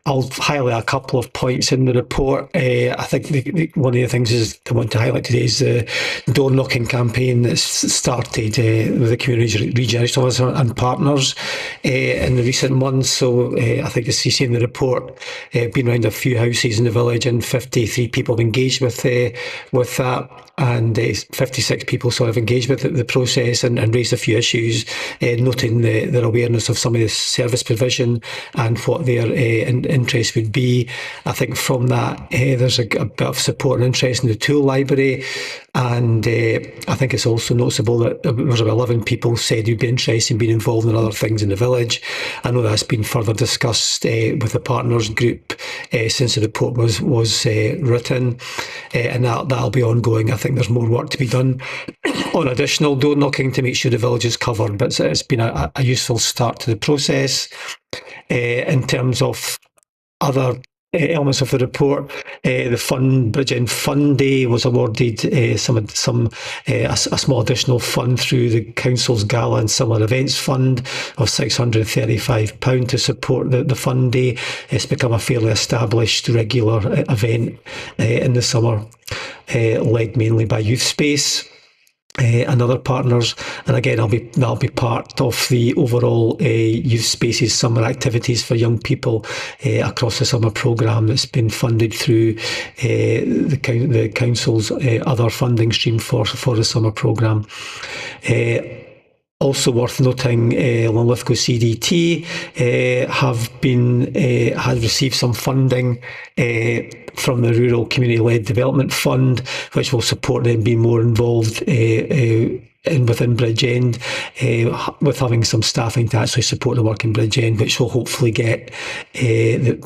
I'll highlight a couple of points in the report. I think one of the things I want to highlight today is the door knocking campaign that's started with the community regeneration officer and partners in the recent months. So I think as you see in the report, been around a few houses in the village and 53 people have engaged with that. And 56 people sort of engaged with the process and raised a few issues, noting their awareness of some of the service provision and what their interest would be. I think from that there's a bit of support and interest in the tool library, and I think it's also noticeable that there was about 11 people said who'd be interested in being involved in other things in the village. I know that's been further discussed with the partners group since the report was written, and that'll be ongoing. I think there's more work to be done on additional door knocking to make sure the village is covered, but it's been a useful start to the process. In terms of other elements of the report, the Bridgend Fund Day was awarded a small additional fund through the council's gala and summer events fund of £635 to support the Fund Day. It's become a fairly established regular event in the summer, led mainly by Youth Space and other partners, and again that'll be part of the overall Youth Spaces summer activities for young people across the summer programme that's been funded through the council's other funding stream for the summer programme. Also worth noting, Linlithgow CDT had received some funding from the Rural Community-Led Development Fund, which will support them being more involved within Bridgend, with having some staffing to actually support the work in Bridgend, which will hopefully get the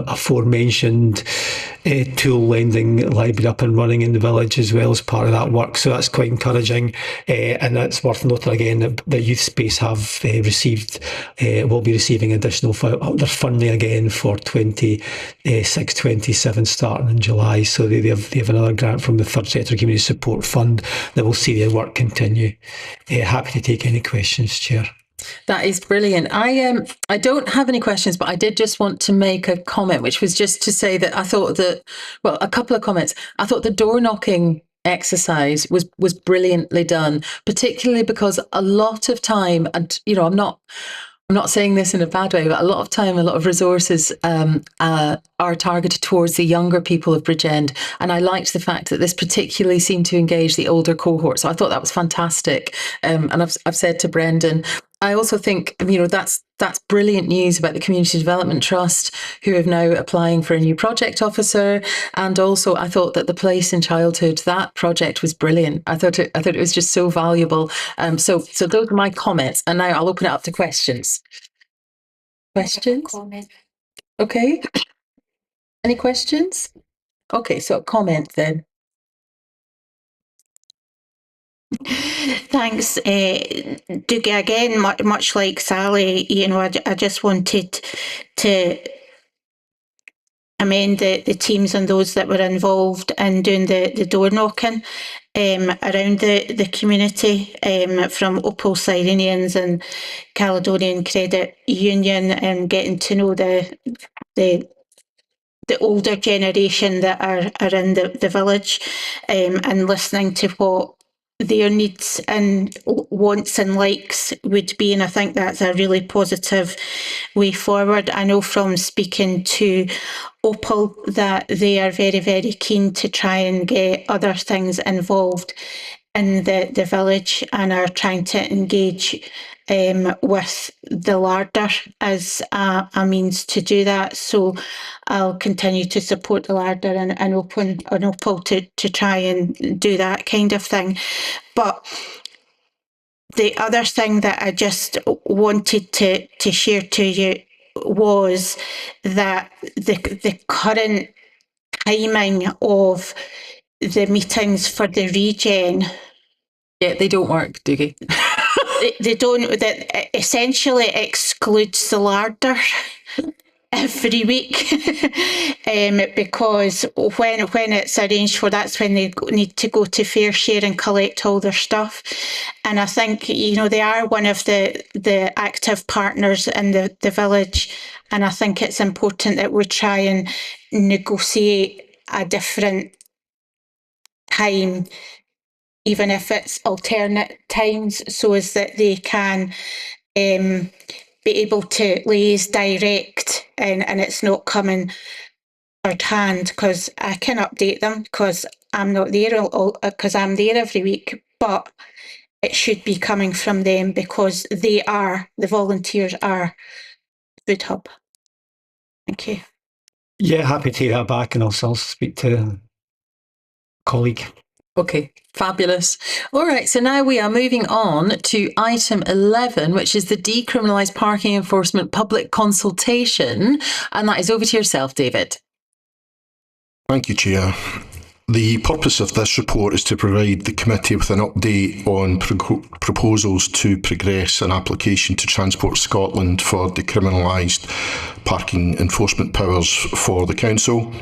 aforementioned tool lending library up and running in the village as well as part of that work. So that's quite encouraging, and it's worth noting again that the Youth Space have will be receiving additional their funding again for 26-27 starting in July. So they have another grant from the Third Sector Community Support Fund that will see their work continue. Happy to take any questions, Chair. That is brilliant. I don't have any questions, but I did just want to make a comment, which was just to say that I thought that, well, a couple of comments. I thought the door knocking exercise was brilliantly done, particularly because a lot of time, and I'm not saying this in a bad way, but a lot of time, a lot of resources are targeted towards the younger people of Bridgend. And I liked the fact that this particularly seemed to engage the older cohort. So I thought that was fantastic. And I've said to Brendan, I also think, that's brilliant news about the Community Development Trust, who are now applying for a new project officer. And also, I thought that the Place in Childhood, that project was brilliant. I thought it was just so valuable. So those are my comments. And now I'll open it up to questions. Questions? Okay. Any questions? Okay, so a comment then. Thanks, Dougie. Again, much like Sally, I just wanted to amend the teams and those that were involved in doing the door knocking around the community, from Opal Cyrenians and Caledonian Credit Union, and getting to know the older generation that are in the village, and listening to what their needs and wants and likes would be, and I think that's a really positive way forward. I know from speaking to Opal that they are very, very keen to try and get other things involved in the village and are trying to engage with the larder as a means to do that. So I'll continue to support the larder and Opal to try and do that kind of thing. But the other thing that I just wanted to share to you was that the current timing of the meetings for the regen. Yeah, they don't work, do they? They don't. That essentially excludes the larder every week because when it's arranged for, that's when they need to go to fair share and collect all their stuff. And I think, you know, they are one of the active partners in the village, and I think it's important that we try and negotiate a different time, even if it's alternate times, so as that they can be able to liaise direct and it's not coming third hand, because I can update them because I'm not there, because I'm there every week, but it should be coming from them because the volunteers are Food Hub. Thank you. Yeah, happy to take that back, and I'll speak to a colleague. Okay, fabulous. All right, so now we are moving on to item 11, which is the decriminalised parking enforcement public consultation. And that is over to yourself, David. Thank you, Chair. The purpose of this report is to provide the committee with an update on proposals to progress an application to Transport Scotland for decriminalised parking enforcement powers for the council.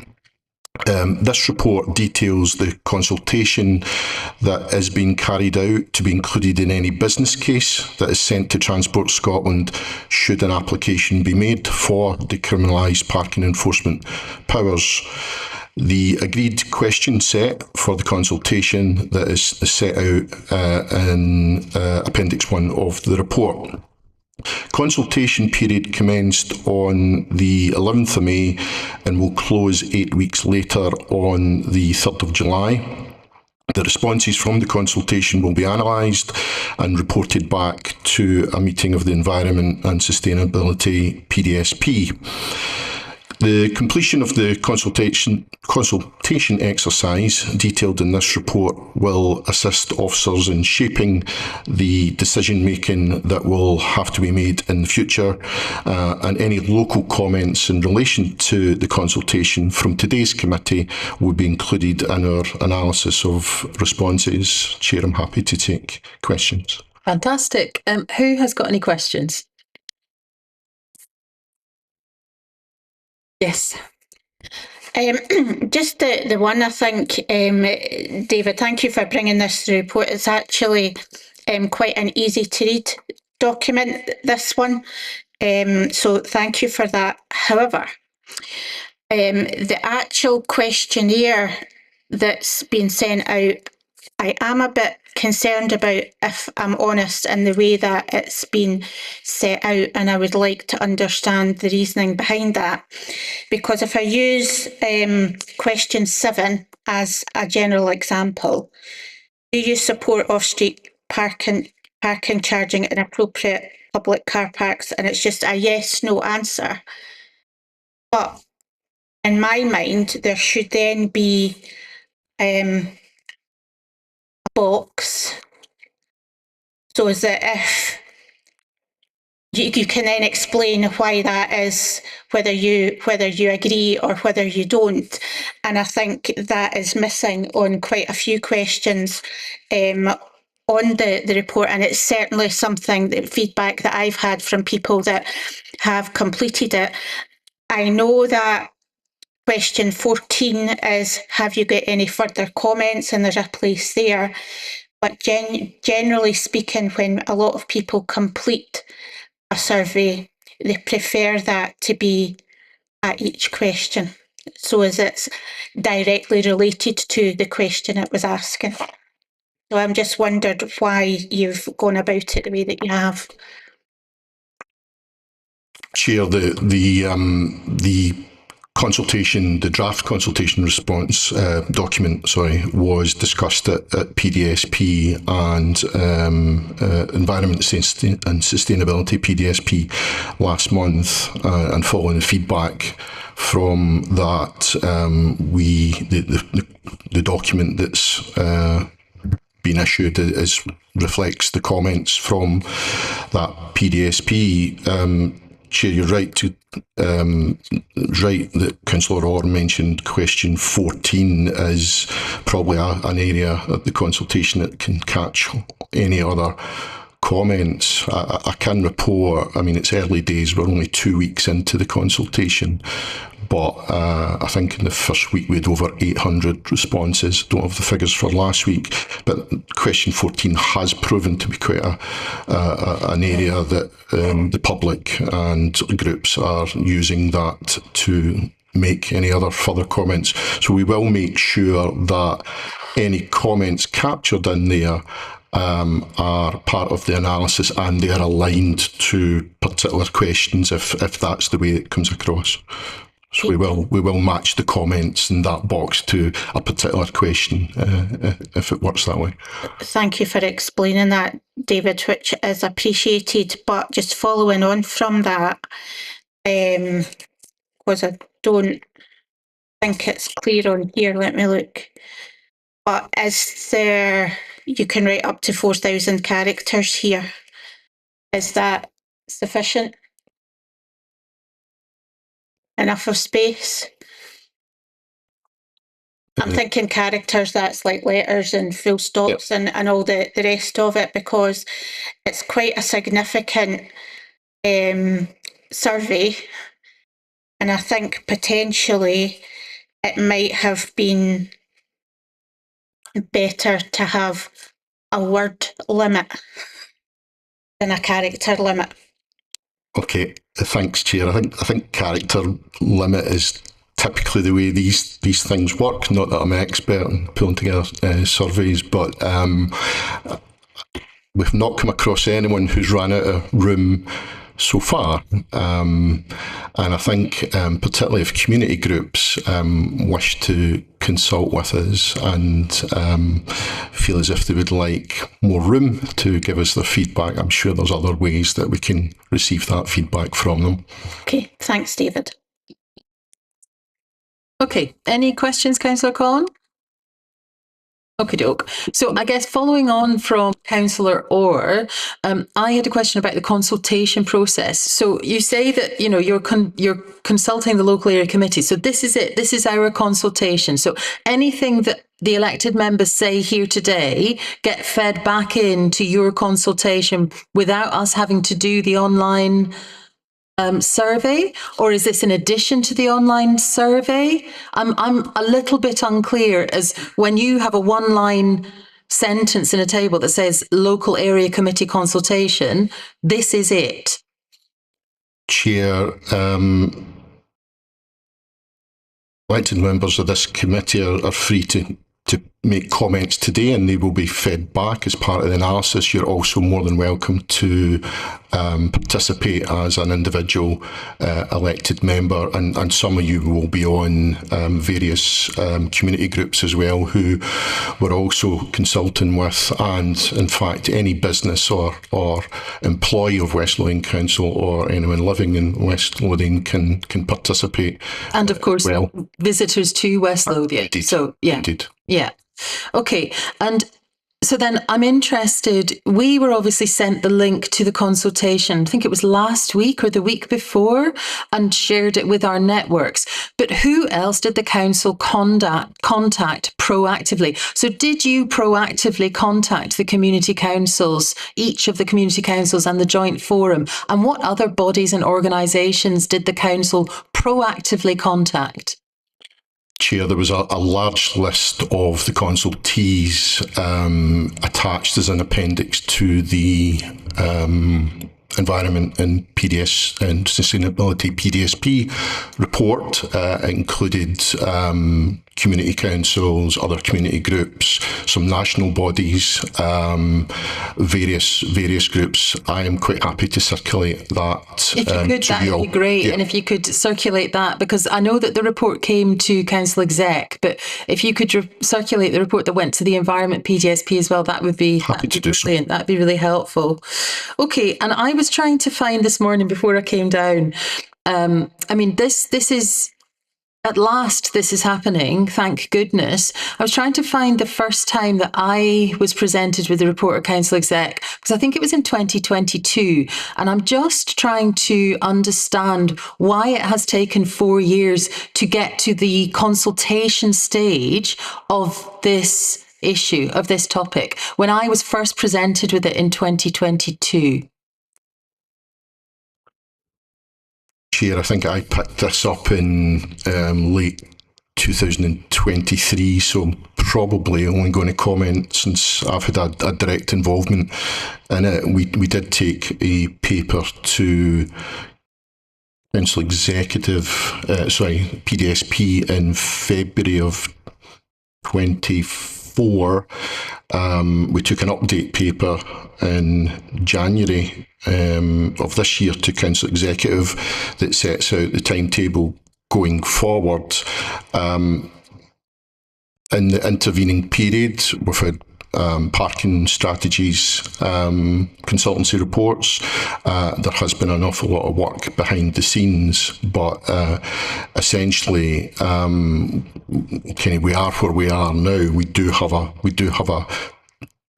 This report details the consultation that is being carried out to be included in any business case that is sent to Transport Scotland should an application be made for decriminalised parking enforcement powers. The agreed question set for the consultation that is set out in Appendix 1 of the report. Consultation period commenced on the 11th of May and will close 8 weeks later on the 3rd of July. The responses from the consultation will be analysed and reported back to a meeting of the Environment and Sustainability PDSP. The completion of the consultation exercise detailed in this report will assist officers in shaping the decision making that will have to be made in the future, and any local comments in relation to the consultation from today's committee will be included in our analysis of responses. Chair, I'm happy to take questions. Fantastic. Who has got any questions? Yes. Just the one, I think, David, thank you for bringing this to the report. It's actually quite an easy to read document, this one. So thank you for that. However, the actual questionnaire that's been sent out, I am a bit concerned about, if I'm honest, in the way that it's been set out, and I would like to understand the reasoning behind that. Because if I use question 7 as a general example, do you support off-street parking charging in appropriate public car parks? And it's just a yes/no answer. But in my mind, there should then be box, so is that if you can then explain why that is, whether you agree or whether you don't. And I think that is missing on quite a few questions on the report, and it's certainly something, that feedback that I've had from people that have completed it. I know that question 14 is, have you got any further comments? And there's a place there. But generally speaking, when a lot of people complete a survey, they prefer that to be at each question, so as it's directly related to the question it was asking. So I'm just wondered why you've gone about it the way that you have. Chair, the consultation, the draft consultation response document, was discussed at PDSP and Environment and Sustainability PDSP last month, and following the feedback from that, the document that's been issued reflects the comments from that PDSP. Chair, you're right that Councillor Orr mentioned question 14 as probably an area of the consultation that can catch any other comments. I can report, I mean, it's early days, we're only 2 weeks into the consultation, but I think in the first week we had over 800 responses. Don't have the figures for last week, but question 14 has proven to be quite an area that the public and groups are using that to make any other further comments. So we will make sure that any comments captured in there are part of the analysis and they are aligned to particular questions if that's the way it comes across. So we will match the comments in that box to a particular question if it works that way. Thank you for explaining that, David, which is appreciated. But just following on from that, because I don't think it's clear on here, let me look. But is there, you can write up to 4,000 characters here. Is that sufficient? Enough of space? I'm thinking characters, that's like letters and full stops, yep, and all the rest of it, because it's quite a significant survey. And I think potentially it might have been better to have a word limit than a character limit. Okay, thanks, Chair. I think character limit is typically the way these things work. Not that I'm an expert in pulling together surveys, but we've not come across anyone who's run out of room so far. And I think particularly if community groups wish to consult with us and feel as if they would like more room to give us their feedback, I'm sure there's other ways that we can receive that feedback from them. Okay, thanks, David. Okay, any questions, Councillor Collin? Okie doke. So I guess following on from Councillor Orr, I had a question about the consultation process. So you say that, you know, you're consulting the local area committee. So this is it. This is our consultation. So anything that the elected members say here today get fed back into your consultation without us having to do the online survey, or is this in addition to the online survey? I'm a little bit unclear as when you have a one-line sentence in a table that says local area committee consultation, this is it. Chair, elected members of this committee are free to make comments today, and they will be fed back as part of the analysis. You're also more than welcome to participate as an individual elected member, and some of you will be on various community groups as well who we're also consulting with, and in fact any business or employee of West Lothian Council or anyone living in West Lothian can participate. And of course, visitors to West Lothian. Indeed. So yeah. Indeed. Yeah. Okay. And so then I'm interested, we were obviously sent the link to the consultation, I think it was last week or the week before, and shared it with our networks. But who else did the council contact proactively? So did you proactively contact the community councils, each of the community councils and the joint forum? And what other bodies and organisations did the council proactively contact? Chair, there was a large list of the consultees attached as an appendix to the Environment and PDS and Sustainability PDSP report. It included community councils, other community groups, some national bodies, various groups. I am quite happy to circulate that. If you could, that would be great. Yeah. And if you could circulate that, because I know that the report came to Council Exec, but if you could circulate the report that went to the Environment PDSP as well, that would be brilliant. That'd be really helpful. Okay, and I was trying to find this morning before I came down. I mean, this is. At last, this is happening, thank goodness. I was trying to find the first time that I was presented with the report at Council Exec, because I think it was in 2022. And I'm just trying to understand why it has taken 4 years to get to the consultation stage of this issue, of this topic, when I was first presented with it in 2022. Chair, I think I picked this up in late 2023, so I'm probably only going to comment since I've had a direct involvement in it. We did take a paper to Council Executive, PDSP in February of 24. We took an update paper in January of this year to Council Executive that sets out the timetable going forward. In the intervening period, we've had parking strategies consultancy reports. There has been an awful lot of work behind the scenes, but essentially, we are where we are now. We do have a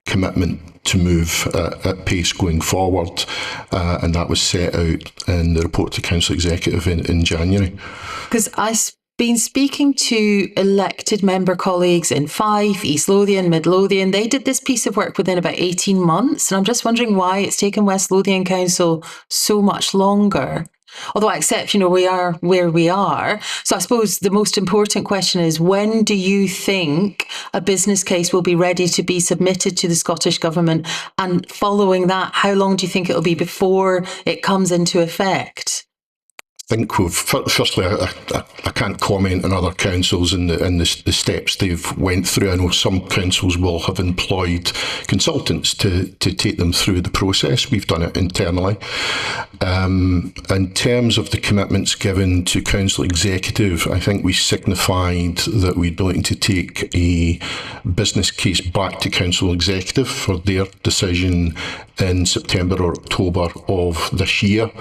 commitment to move at pace going forward, and that was set out in the report to Council Executive in January. Because I've been speaking to elected member colleagues in Fife, East Lothian, Mid Lothian. They did this piece of work within about 18 months, and I'm just wondering why it's taken West Lothian Council so much longer. Although I accept, we are where we are. So I suppose the most important question is, when do you think a business case will be ready to be submitted to the Scottish Government? And following that, how long do you think it'll be before it comes into effect? I think firstly, I can't comment on other councils and the steps they've went through. I know some councils will have employed consultants to take them through the process. We've done it internally. In terms of the commitments given to Council Executive, I think we signified that we'd be looking to take a business case back to Council Executive for their decision in September or October of this year.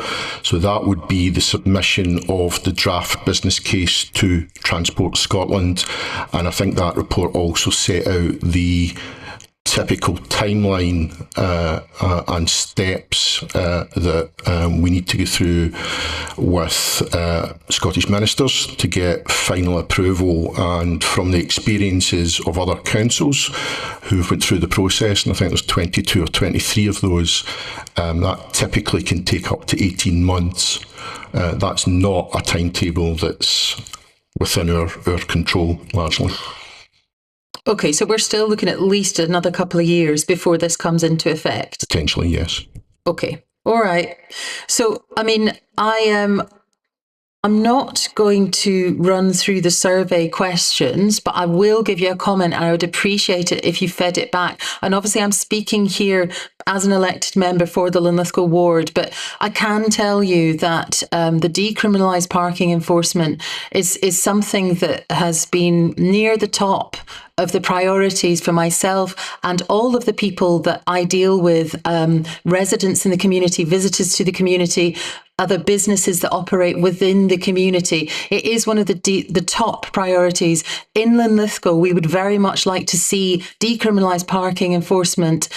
So that would be the submission of the draft business case to Transport Scotland. And I think that report also set out the typical timeline and steps that we need to go through with Scottish ministers to get final approval, and from the experiences of other councils who've went through the process, and I think there's 22 or 23 of those, that typically can take up to 18 months. That's not a timetable that's within our control, largely. Okay, so we're still looking at least another couple of years before this comes into effect? Potentially, yes. Okay, all right. So, I mean, I'm not going to run through the survey questions, but I will give you a comment, and I would appreciate it if you fed it back. And obviously I'm speaking here as an elected member for the Linlithgow ward, but I can tell you that the decriminalised parking enforcement is something that has been near the top of the priorities for myself and all of the people that I deal with, residents in the community, visitors to the community, other businesses that operate within the community. It is one of the top priorities. In Linlithgow, we would very much like to see decriminalised parking enforcement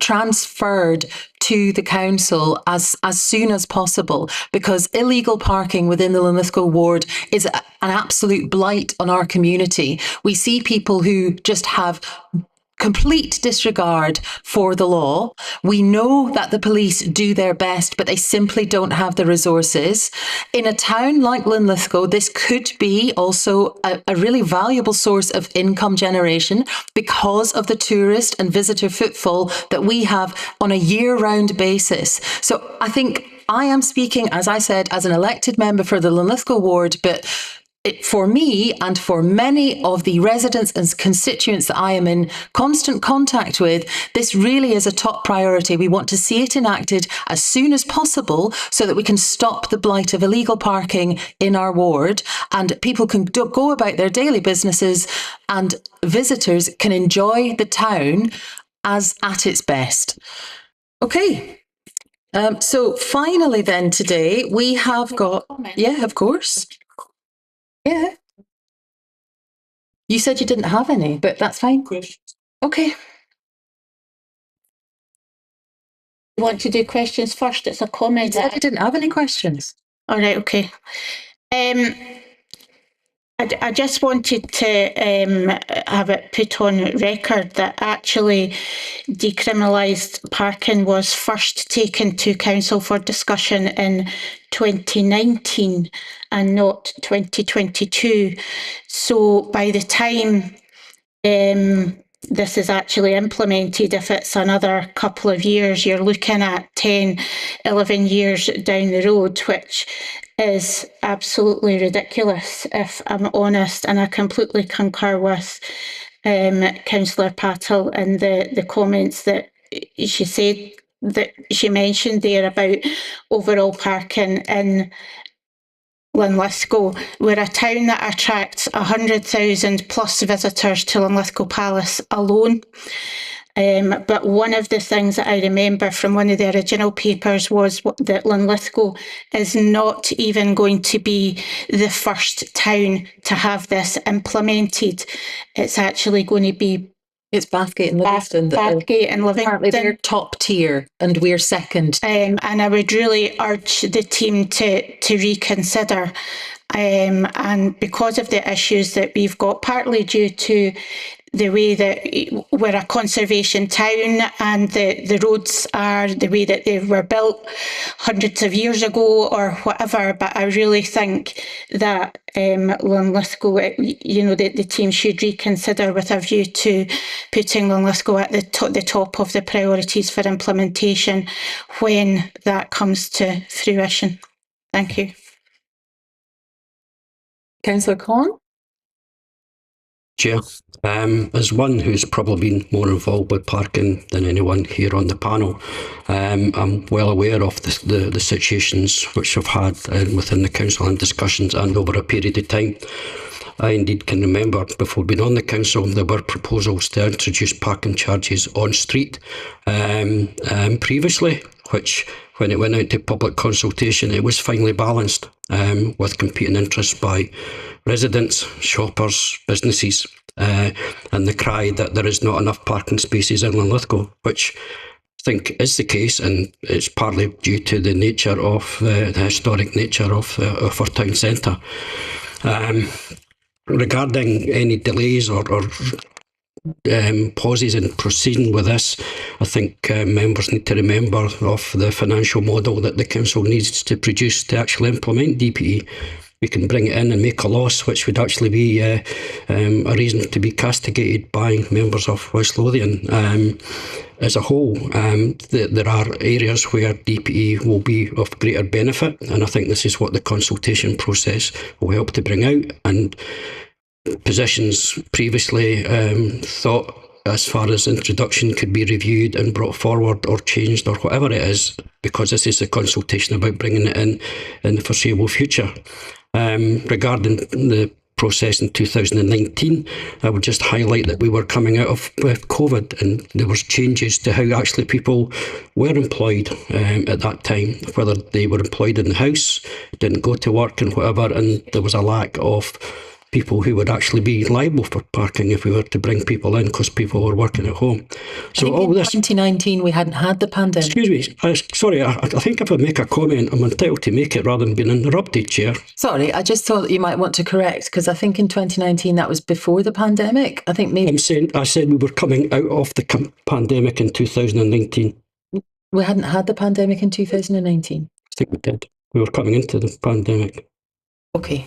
transferred to the council as soon as possible, because illegal parking within the Linlithgow ward is an absolute blight on our community. We see people who just have complete disregard for the law. We know that the police do their best, but they simply don't have the resources. In a town like Linlithgow, this could be also a really valuable source of income generation because of the tourist and visitor footfall that we have on a year-round basis. So I think I am speaking, as I said, as an elected member for the Linlithgow ward, but for me and for many of the residents and constituents that I am in constant contact with, this really is a top priority. We want to see it enacted as soon as possible so that we can stop the blight of illegal parking in our ward and people can go about their daily businesses and visitors can enjoy the town as at its best. Okay. So finally then today we have got, yeah, of course. Yeah. You said you didn't have any, but that's fine. Okay. You want to do questions first? It's a comment. You said you didn't have any questions. All right, okay. I just wanted to have it put on record that actually decriminalised parking was first taken to council for discussion in 2019 and not 2022. So by the time this is actually implemented, if it's another couple of years, you're looking at 10, 11 years down the road, which is absolutely ridiculous, if I'm honest. And I completely concur with Councillor Patel and the comments that she said, that she mentioned there about overall parking in Linlithgow. We're a town that attracts 100,000 plus visitors to Linlithgow Palace alone. But one of the things that I remember from one of the original papers was that Linlithgow is not even going to be the first town to have this implemented. It's actually going to be Bathgate and Livingston. Bathgate and Livingston. Apparently they're top tier and we're second. And I would really urge the team to reconsider. And because of the issues that we've got, partly due to the way that we're a conservation town and the roads are the way that they were built hundreds of years ago or whatever, but I really think that Linlithgow, the team should reconsider with a view to putting Linlithgow at the top of the priorities for implementation when that comes to fruition. Thank you. Councillor Conn? Chair, as one who's probably been more involved with parking than anyone here on the panel, I'm well aware of the situations which I've had within the council and discussions and over a period of time. I indeed can remember before being on the council there were proposals to introduce parking charges on street previously, which when it went out to public consultation it was finely balanced with competing interests by residents, shoppers, businesses, and the cry that there is not enough parking spaces in Linlithgow, which I think is the case, and it's partly due to the nature of the historic nature of our town centre. Regarding any delays or pauses in proceeding with this, I think members need to remember of the financial model that the council needs to produce to actually implement DPE. We can bring it in and make a loss, which would actually be a reason to be castigated by members of West Lothian. As a whole, there are areas where DPE will be of greater benefit, and I think this is what the consultation process will help to bring out. And positions previously thought as far as introduction could be reviewed and brought forward or changed or whatever it is, because this is a consultation about bringing it in the foreseeable future. Regarding the process in 2019, I would just highlight that we were coming out of COVID and there was changes to how actually people were employed at that time, whether they were employed in the house, didn't go to work and whatever, and there was a lack of people who would actually be liable for parking if we were to bring people in because people were working at home. So all in this. 2019, we hadn't had the pandemic. Excuse me, sorry, I think if I make a comment, I'm entitled to make it rather than being interrupted, Chair. Sorry, I just thought that you might want to correct, because I think in 2019 that was before the pandemic. I think maybe I said we were coming out of the pandemic in 2019. we hadn't had the pandemic in 2019. I think we did. We were coming into the pandemic. Okay.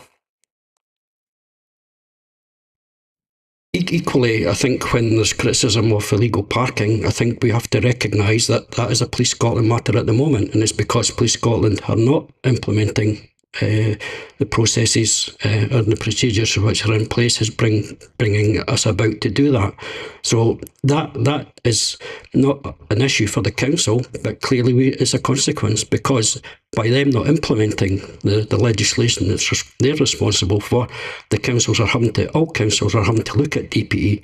Equally, I think when there's criticism of illegal parking, I think we have to recognise that that is a Police Scotland matter at the moment, and it's because Police Scotland are not implementing the processes and the procedures which are in place is bringing us about to do that. So that is not an issue for the council, but clearly it's a consequence, because by them not implementing the legislation that they're responsible for, all councils are having to look at DPE.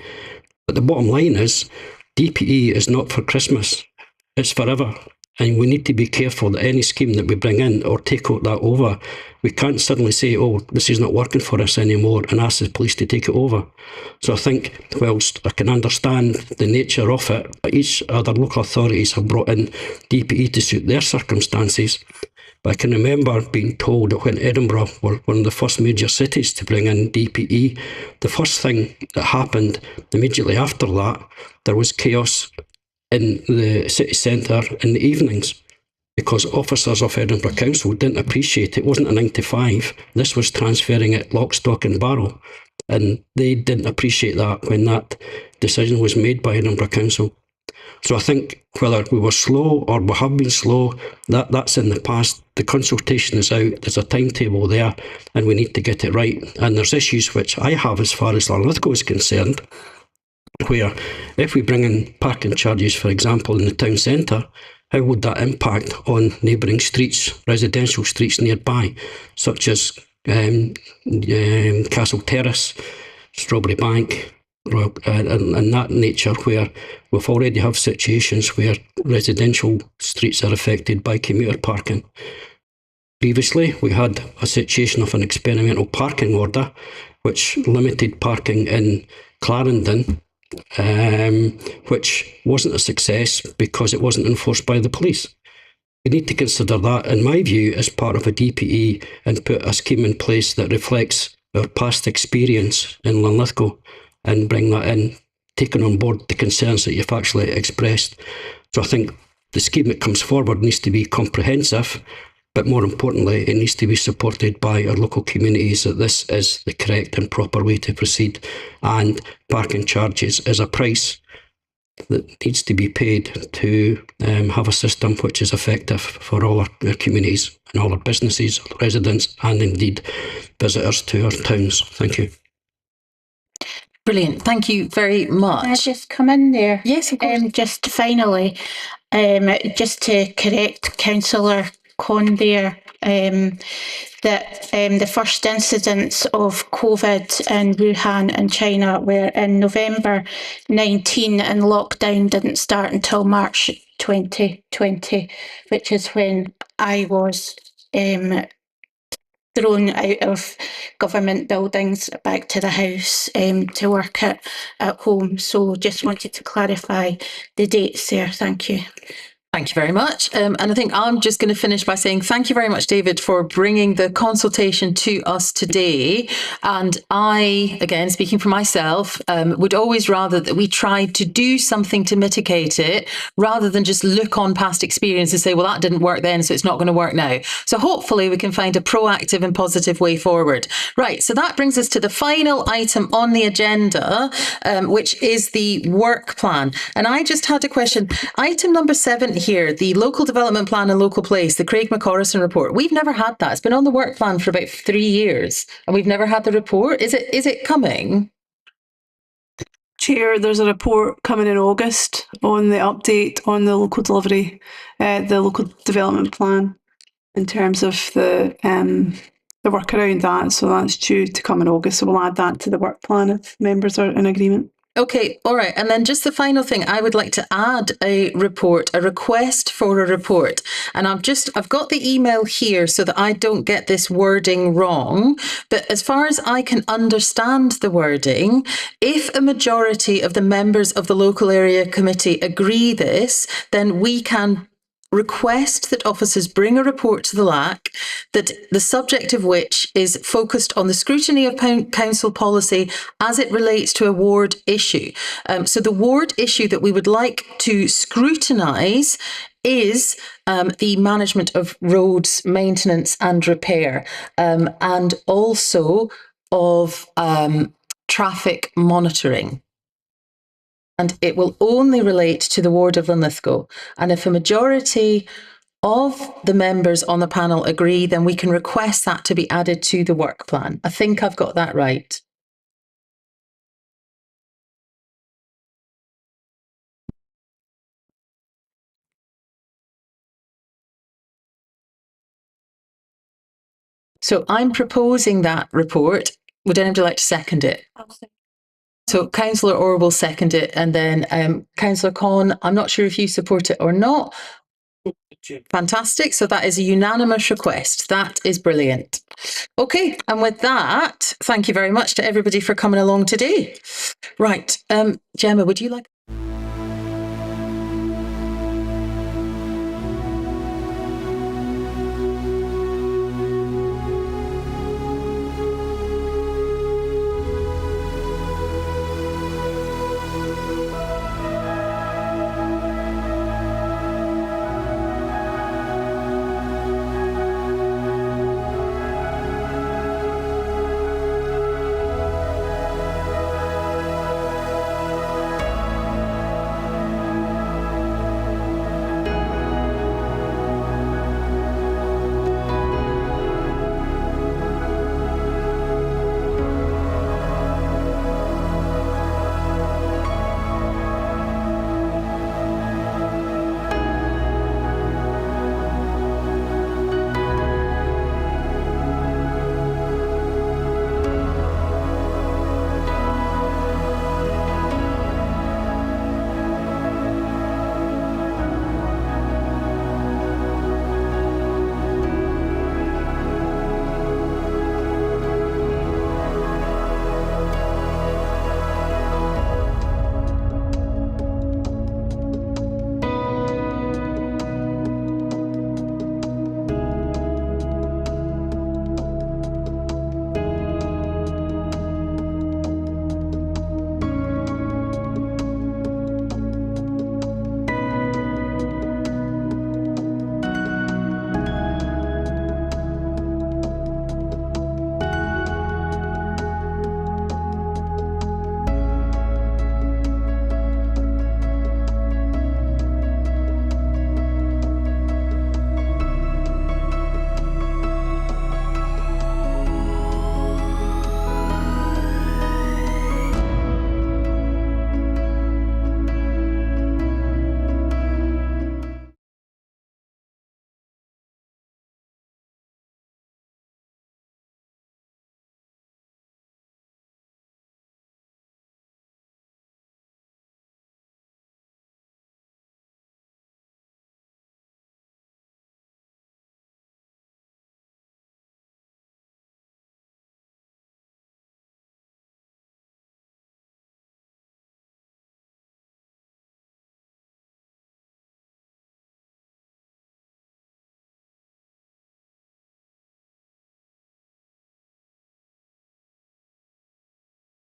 But the bottom line is, DPE is not for Christmas, it's forever. And we need to be careful that any scheme that we bring in or take that over, we can't suddenly say, oh, this is not working for us anymore, and ask the police to take it over. So I think, whilst I can understand the nature of it, each other local authorities have brought in DPE to suit their circumstances. But I can remember being told that when Edinburgh were one of the first major cities to bring in DPE, the first thing that happened immediately after that, there was chaos in the city centre in the evenings, because officers of Edinburgh Council didn't appreciate it wasn't a 9 to 5. This was transferring it lock, stock and barrel, and they didn't appreciate that when that decision was made by Edinburgh Council. So I think whether we were slow or we have been slow, that's in the past. The consultation is out, there's a timetable there, and we need to get it right. And there's issues which I have as far as Linlithgow is concerned, where if we bring in parking charges, for example, in the town centre, how would that impact on neighbouring streets, residential streets nearby, such as Castle Terrace, Strawberry Bank, and that nature, where we've already have situations where residential streets are affected by commuter parking. Previously, we had a situation of an experimental parking order, which limited parking in Clarendon, which wasn't a success because it wasn't enforced by the police. We need to consider that, in my view, as part of a DPE and put a scheme in place that reflects our past experience in Linlithgow and bring that in, taking on board the concerns that you've actually expressed. So I think the scheme that comes forward needs to be comprehensive, but more importantly, it needs to be supported by our local communities that this is the correct and proper way to proceed. And parking charges is a price that needs to be paid to have a system which is effective for all our communities and all our businesses, residents, and indeed visitors to our towns. Thank you. Brilliant. Thank you very much. Can I just come in there? Yes, of course. Just finally, just to correct Councillor Con there, that the first incidents of COVID in Wuhan and China were in November 19, and lockdown didn't start until March 2020, which is when I was thrown out of government buildings back to the house to work at home. So just wanted to clarify the dates there. Thank you. Thank you very much. And I think I'm just going to finish by saying thank you very much, David, for bringing the consultation to us today. And I, again, speaking for myself, would always rather that we tried to do something to mitigate it rather than just look on past experience and say, well, that didn't work then, so it's not going to work now. So hopefully we can find a proactive and positive way forward. Right, so that brings us to the final item on the agenda, which is the work plan. And I just had a question. Item number 7 here, the local development plan and local place, the Craig McCorrison report. We've never had that. It's been on the work plan for about 3 years and we've never had the report. Is it coming? Chair, there's a report coming in August on the update on the local delivery, the local development plan in terms of the work around that. So that's due to come in August. So we'll add that to the work plan if members are in agreement. Okay, all right. And then just the final thing, I would like to add a report, a request for a report. And I've got the email here so that I don't get this wording wrong. But as far as I can understand the wording, if a majority of the members of the local area committee agree this, then we can request that officers bring a report to the LAC, that the subject of which is focused on the scrutiny of council policy as it relates to a ward issue. So the ward issue that we would like to scrutinise is the management of roads, maintenance and repair, and also of traffic monitoring. And it will only relate to the ward of Linlithgow. And if a majority of the members on the panel agree, then we can request that to be added to the work plan. I think I've got that right. So I'm proposing that report. Would anybody like to second it? So Councillor Orr will second it, and then Councillor Conn, I'm not sure if you support it or not. Fantastic. So that is a unanimous request. That is brilliant. Okay, and with that, thank you very much to everybody for coming along today. Right, Gemma, would you like